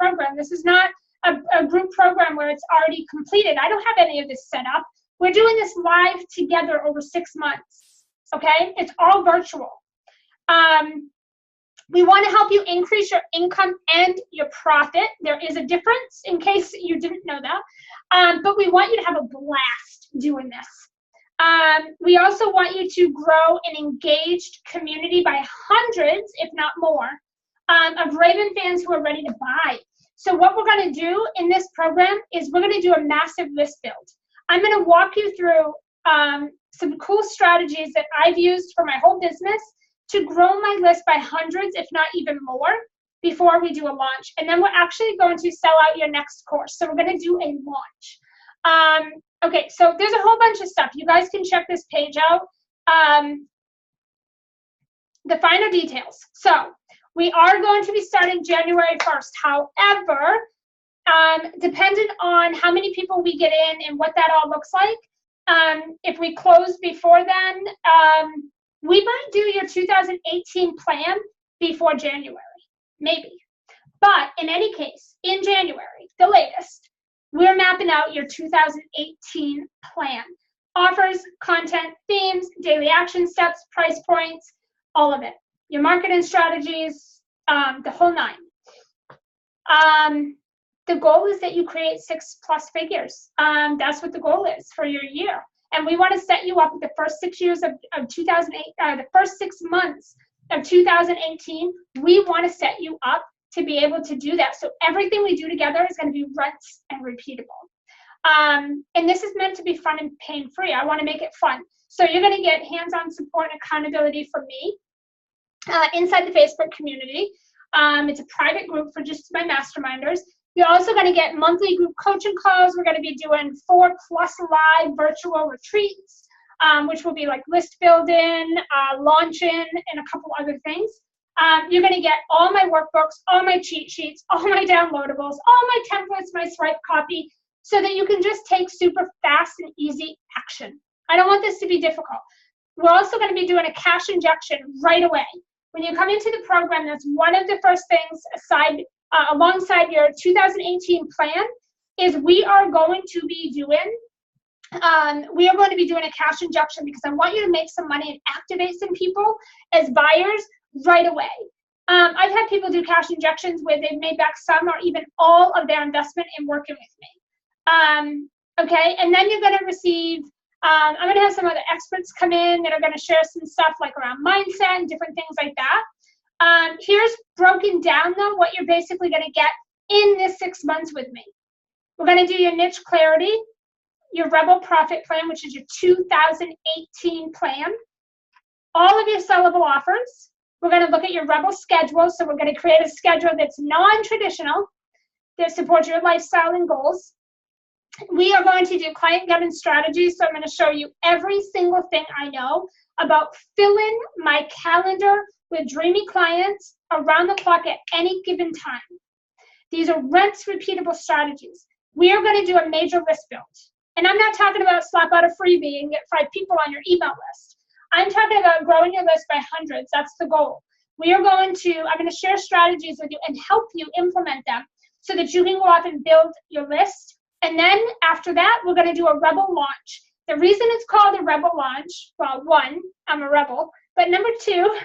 A: program. This is not a group program where it's already completed. I don't have any of this set up. We're doing this live together over 6 months, okay? It's all virtual. We want to help you increase your income and your profit. There is a difference in case you didn't know that. But we want you to have a blast doing this. We also want you to grow an engaged community by hundreds, if not more, of Raven fans who are ready to buy. So what we're going to do in this program is we're going to do a massive list build. I'm going to walk you through some cool strategies that I've used for my whole business to grow my list by hundreds, if not even more, before we do a launch. And then we're actually going to sell out your next course. So we're going to do a launch. Okay, so there's a whole bunch of stuff. You guys can check this page out. The finer details. So we are going to be starting January 1st. However, dependent on how many people we get in and what that all looks like, if we close before then, we might do your 2018 plan before January, maybe. But in any case, in January, the latest, we're mapping out your 2018 plan. Offers, content, themes, daily action steps, price points, all of it. Your marketing strategies, the whole nine. The goal is that you create 6+ figures. That's what the goal is for your year. And we want to set you up with the first 6 years of 2008, the first 6 months of 2018. We want to set you up to be able to do that. So everything we do together is going to be rinse and repeatable. And this is meant to be fun and pain-free. I want to make it fun. So you're going to get hands-on support and accountability from me inside the Facebook community. It's a private group for just my masterminders. You're also going to get monthly group coaching calls. We're going to be doing 4+ live virtual retreats, which will be like list building, launching, and a couple other things. You're going to get all my workbooks, all my cheat sheets, all my downloadables, all my templates, my swipe copy, so that you can just take super fast and easy action. I don't want this to be difficult. We're also going to be doing a cash injection right away. When you come into the program, that's one of the first things alongside your 2018 plan is we are going to be doing a cash injection because I want you to make some money and activate some people as buyers right away. I've had people do cash injections where they've made back some or even all of their investment in working with me. Okay, and then you're going to receive, I'm going to have some other experts come in that are going to share some stuff like around mindset and different things like that. Here's broken down though what you're basically going to get in this 6 months with me. We're going to do your niche clarity, your Rebel Profit Plan, which is your 2018 plan, all of your sellable offers. We're going to look at your Rebel schedule. So we're going to create a schedule that's non-traditional, that supports your lifestyle and goals. We are going to do client-driven strategies. So I'm going to show you every single thing I know about filling my calendar with dreamy clients around the clock at any given time. These are rinse repeatable strategies. We are going to do a major list build. And I'm not talking about slap out a freebie and get 5 people on your email list. I'm talking about growing your list by hundreds. That's the goal. I'm going to share strategies with you and help you implement them so that you can go off and build your list. And then after that, we're going to do a Rebel launch. The reason it's called a Rebel launch, well, 1, I'm a rebel, but number 2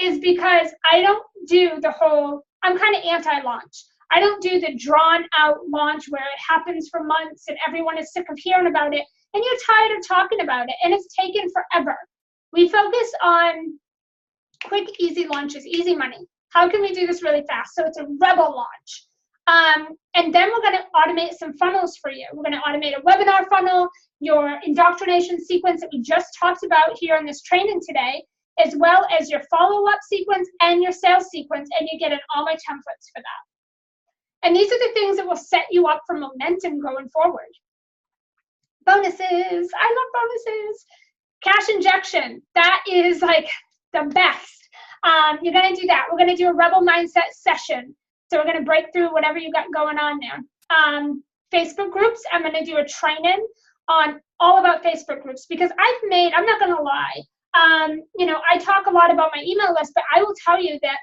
A: is because I don't do the whole, I'm kind of anti-launch. I don't do the drawn out launch where it happens for months and everyone is sick of hearing about it and you're tired of talking about it and it's taken forever. We focus on quick, easy launches, easy money. How can we do this really fast? So it's a Rebel launch. And then we're going to automate some funnels for you. We're going to automate a webinar funnel, your indoctrination sequence that we just talked about here in this training today, as well as your follow-up sequence and your sales sequence, and you get in all my templates for that. And these are the things that will set you up for momentum going forward. Bonuses. I love bonuses. Cash injection. That is like the best. You're going to do that. We're going to do a Rebel Mindset session. So we're going to break through whatever you got going on there. Facebook groups. I'm going to do a training on all about Facebook groups because I'm not going to lie. I talk a lot about my email list, but I will tell you that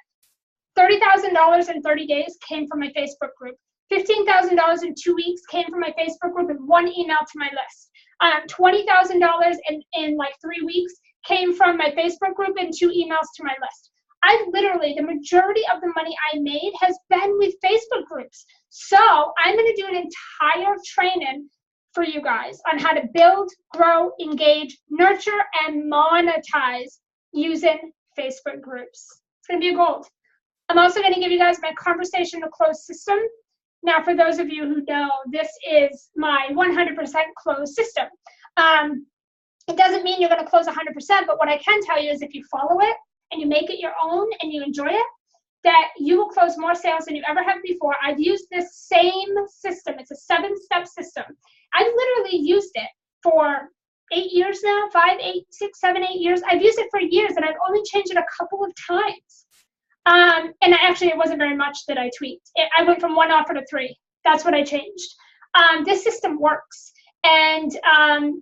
A: $30,000 in 30 days came from my Facebook group. $15,000 in 2 weeks came from my Facebook group and 1 email to my list. $20,000 in like 3 weeks came from my Facebook group and 2 emails to my list. The majority of the money I made has been with Facebook groups. So I'm going to do an entire training for you guys on how to build, grow, engage, nurture, and monetize using Facebook groups. It's going to be a gold. I'm also going to give you guys my conversation to close system. Now, for those of you who know, this is my 100% closed system. It doesn't mean you're going to close 100%, but what I can tell you is if you follow it and you make it your own and you enjoy it, that you will close more sales than you ever have before. I've used this same system. It's a 7-step system. I've literally used it for 8 years now, 5, 8, 6, 7, 8 years. I've used it for years, and I've only changed it a couple of times. And actually, it wasn't very much that I tweaked. I went from 1 offer to 3. That's what I changed. This system works. And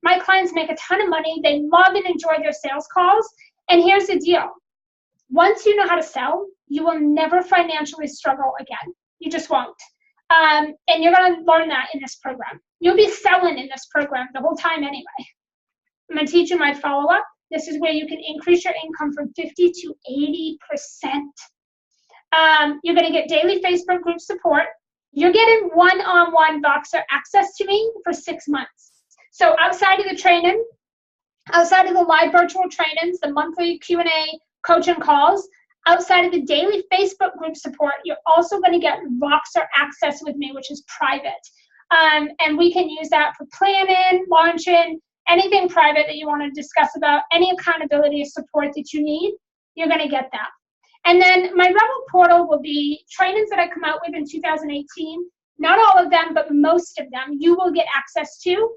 A: my clients make a ton of money. They love and enjoy their sales calls. And here's the deal. Once you know how to sell, you will never financially struggle again. You just won't. And you're going to learn that in this program. You'll be selling in this program the whole time anyway. I'm going to teach you my follow-up. This is where you can increase your income from 50 to 80%. You're going to get daily Facebook group support. You're getting one-on-one Voxer access to me for 6 months. So outside of the training, outside of the live virtual trainings, the monthly Q&A coaching calls, outside of the daily Facebook group support, you're also going to get Voxer access with me, which is private. And we can use that for planning, launching, anything private that you want to discuss about, any accountability support that you need, you're going to get that. And then my Rebel portal will be trainings that I come out with in 2018. Not all of them, but most of them you will get access to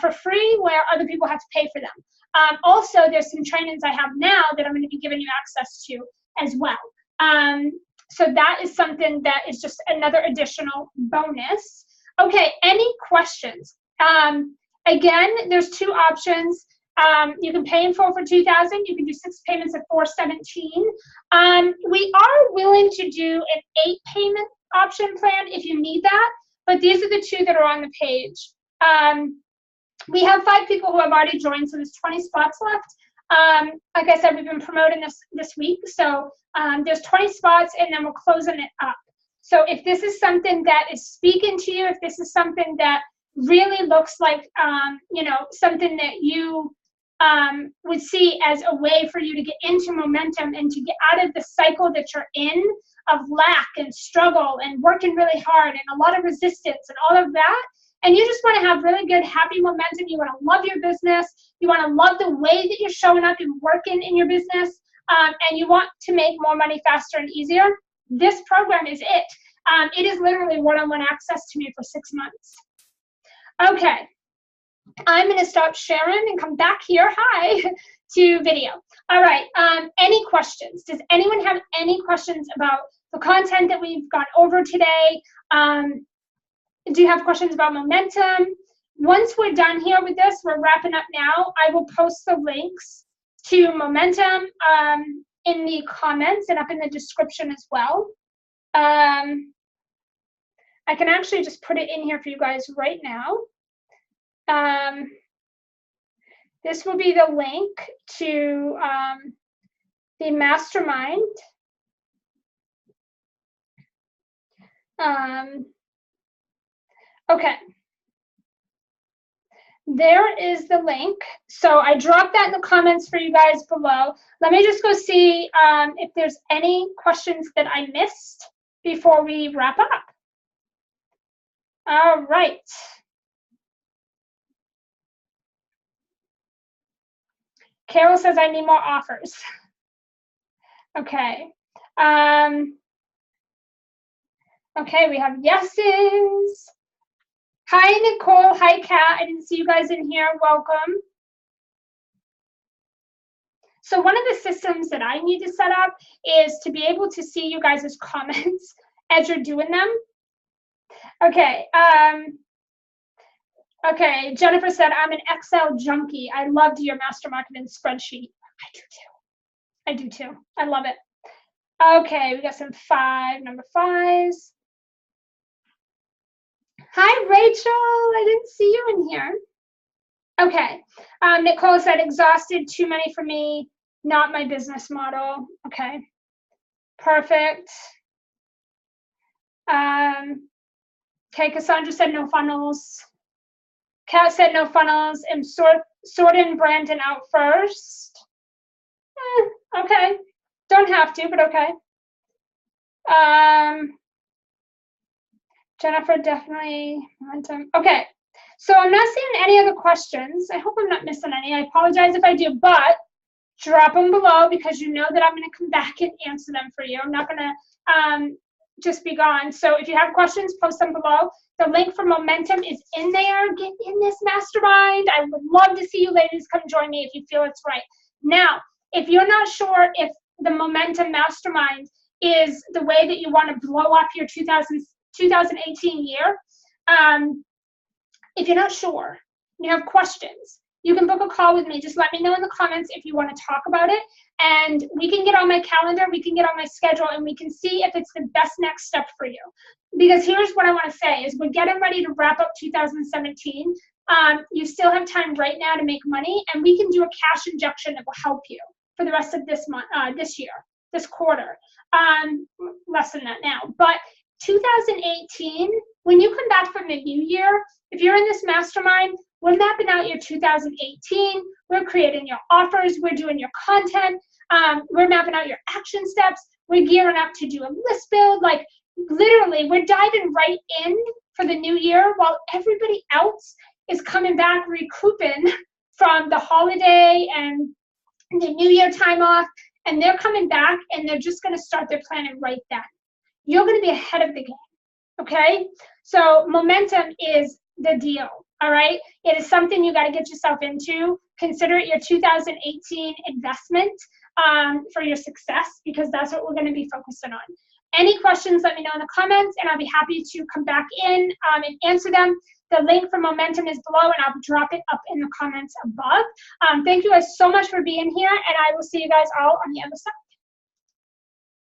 A: for free, where other people have to pay for them. Also, there's some trainings I have now that I'm going to be giving you access to as well. So that is something that is just another additional bonus. Okay, any questions? Again, there's 2 options. You can pay in full for $2,000. You can do 6 payments at $417. We are willing to do an 8-payment option plan if you need that, but these are the 2 that are on the page. We have 5 people who have already joined, so there's 20 spots left. Like I said, we've been promoting this week, so there's 20 spots, and then we're closing it up. So if this is something that is speaking to you, if this is something that really looks like, something that you would see as a way for you to get into momentum and to get out of the cycle that you're in of lack and struggle and working really hard and a lot of resistance and all of that, and you just want to have really good, happy momentum, you want to love your business, you want to love the way that you're showing up and working in your business, and you want to make more money faster and easier, this program is it. It is literally one-on-one access to me for 6 months. Okay, I'm going to stop sharing and come back here, to video. All right, any questions? Does anyone have any questions about the content that we've gone over today? Do you have questions about momentum? Once we're done here with this, we're wrapping up now, I will post the links to momentum in the comments and up in the description as well. I can actually just put it in here for you guys right now. This will be the link to the mastermind. Okay. There is the link. So I dropped that in the comments for you guys below. Let me just go see if there's any questions that I missed before we wrap up. All right. Carol says I need more offers. Okay. Okay, we have yeses. Hi, Nicole. Hi, Kat. I didn't see you guys in here. Welcome. So one of the systems that I need to set up is to be able to see you guys' comments as you're doing them. Okay. Okay, Jennifer said, I'm an Excel junkie. I loved your master marketing spreadsheet. I do too. I love it. Okay, we got some number 5s. Hi, Rachel. I didn't see you in here. Okay. Nicole said, exhausted, too many for me, not my business model. Okay. Perfect. Okay, Cassandra said no funnels. Kat said no funnels and sorting Brandon out first. Okay. Don't have to, but okay. Jennifer, definitely momentum. Okay. So I'm not seeing any other questions. I hope I'm not missing any. I apologize if I do, but drop them below because you know that I'm going to come back and answer them for you. I'm not going to just be gone. So if you have questions, post them below. The link for Momentum is in there. Get in this mastermind. I would love to see you ladies come join me if you feel it's right. Now, if you're not sure if the Momentum Mastermind is the way that you want to blow up your 2018 year, if you're not sure, you have questions, you can book a call with me. Just let me know in the comments if you want to talk about it, and we can get on my calendar, we can get on my schedule, and we can see if it's the best next step for you. Because here's what I want to say is we're getting ready to wrap up 2017. You still have time right now to make money, and we can do a cash injection that will help you for the rest of this month, this year, this quarter. Less than that now. But 2018, when you come back from the new year, if you're in this mastermind, we're mapping out your 2018. We're creating your offers. We're doing your content. We're mapping out your action steps. We're gearing up to do a list build. Like literally, we're diving right in for the new year while everybody else is coming back, recouping from the holiday and the new year time off. And they're coming back and they're just going to start their planning right then. You're going to be ahead of the game. Okay? So momentum is the deal. All right? It is something you got to get yourself into. Consider it your 2018 investment for your success, because that's what we're going to be focusing on. Any questions, let me know in the comments, and I'll be happy to come back in and answer them. The link for Momentum is below, and I'll drop it up in the comments above. Thank you guys so much for being here, and I will see you guys all on the other side.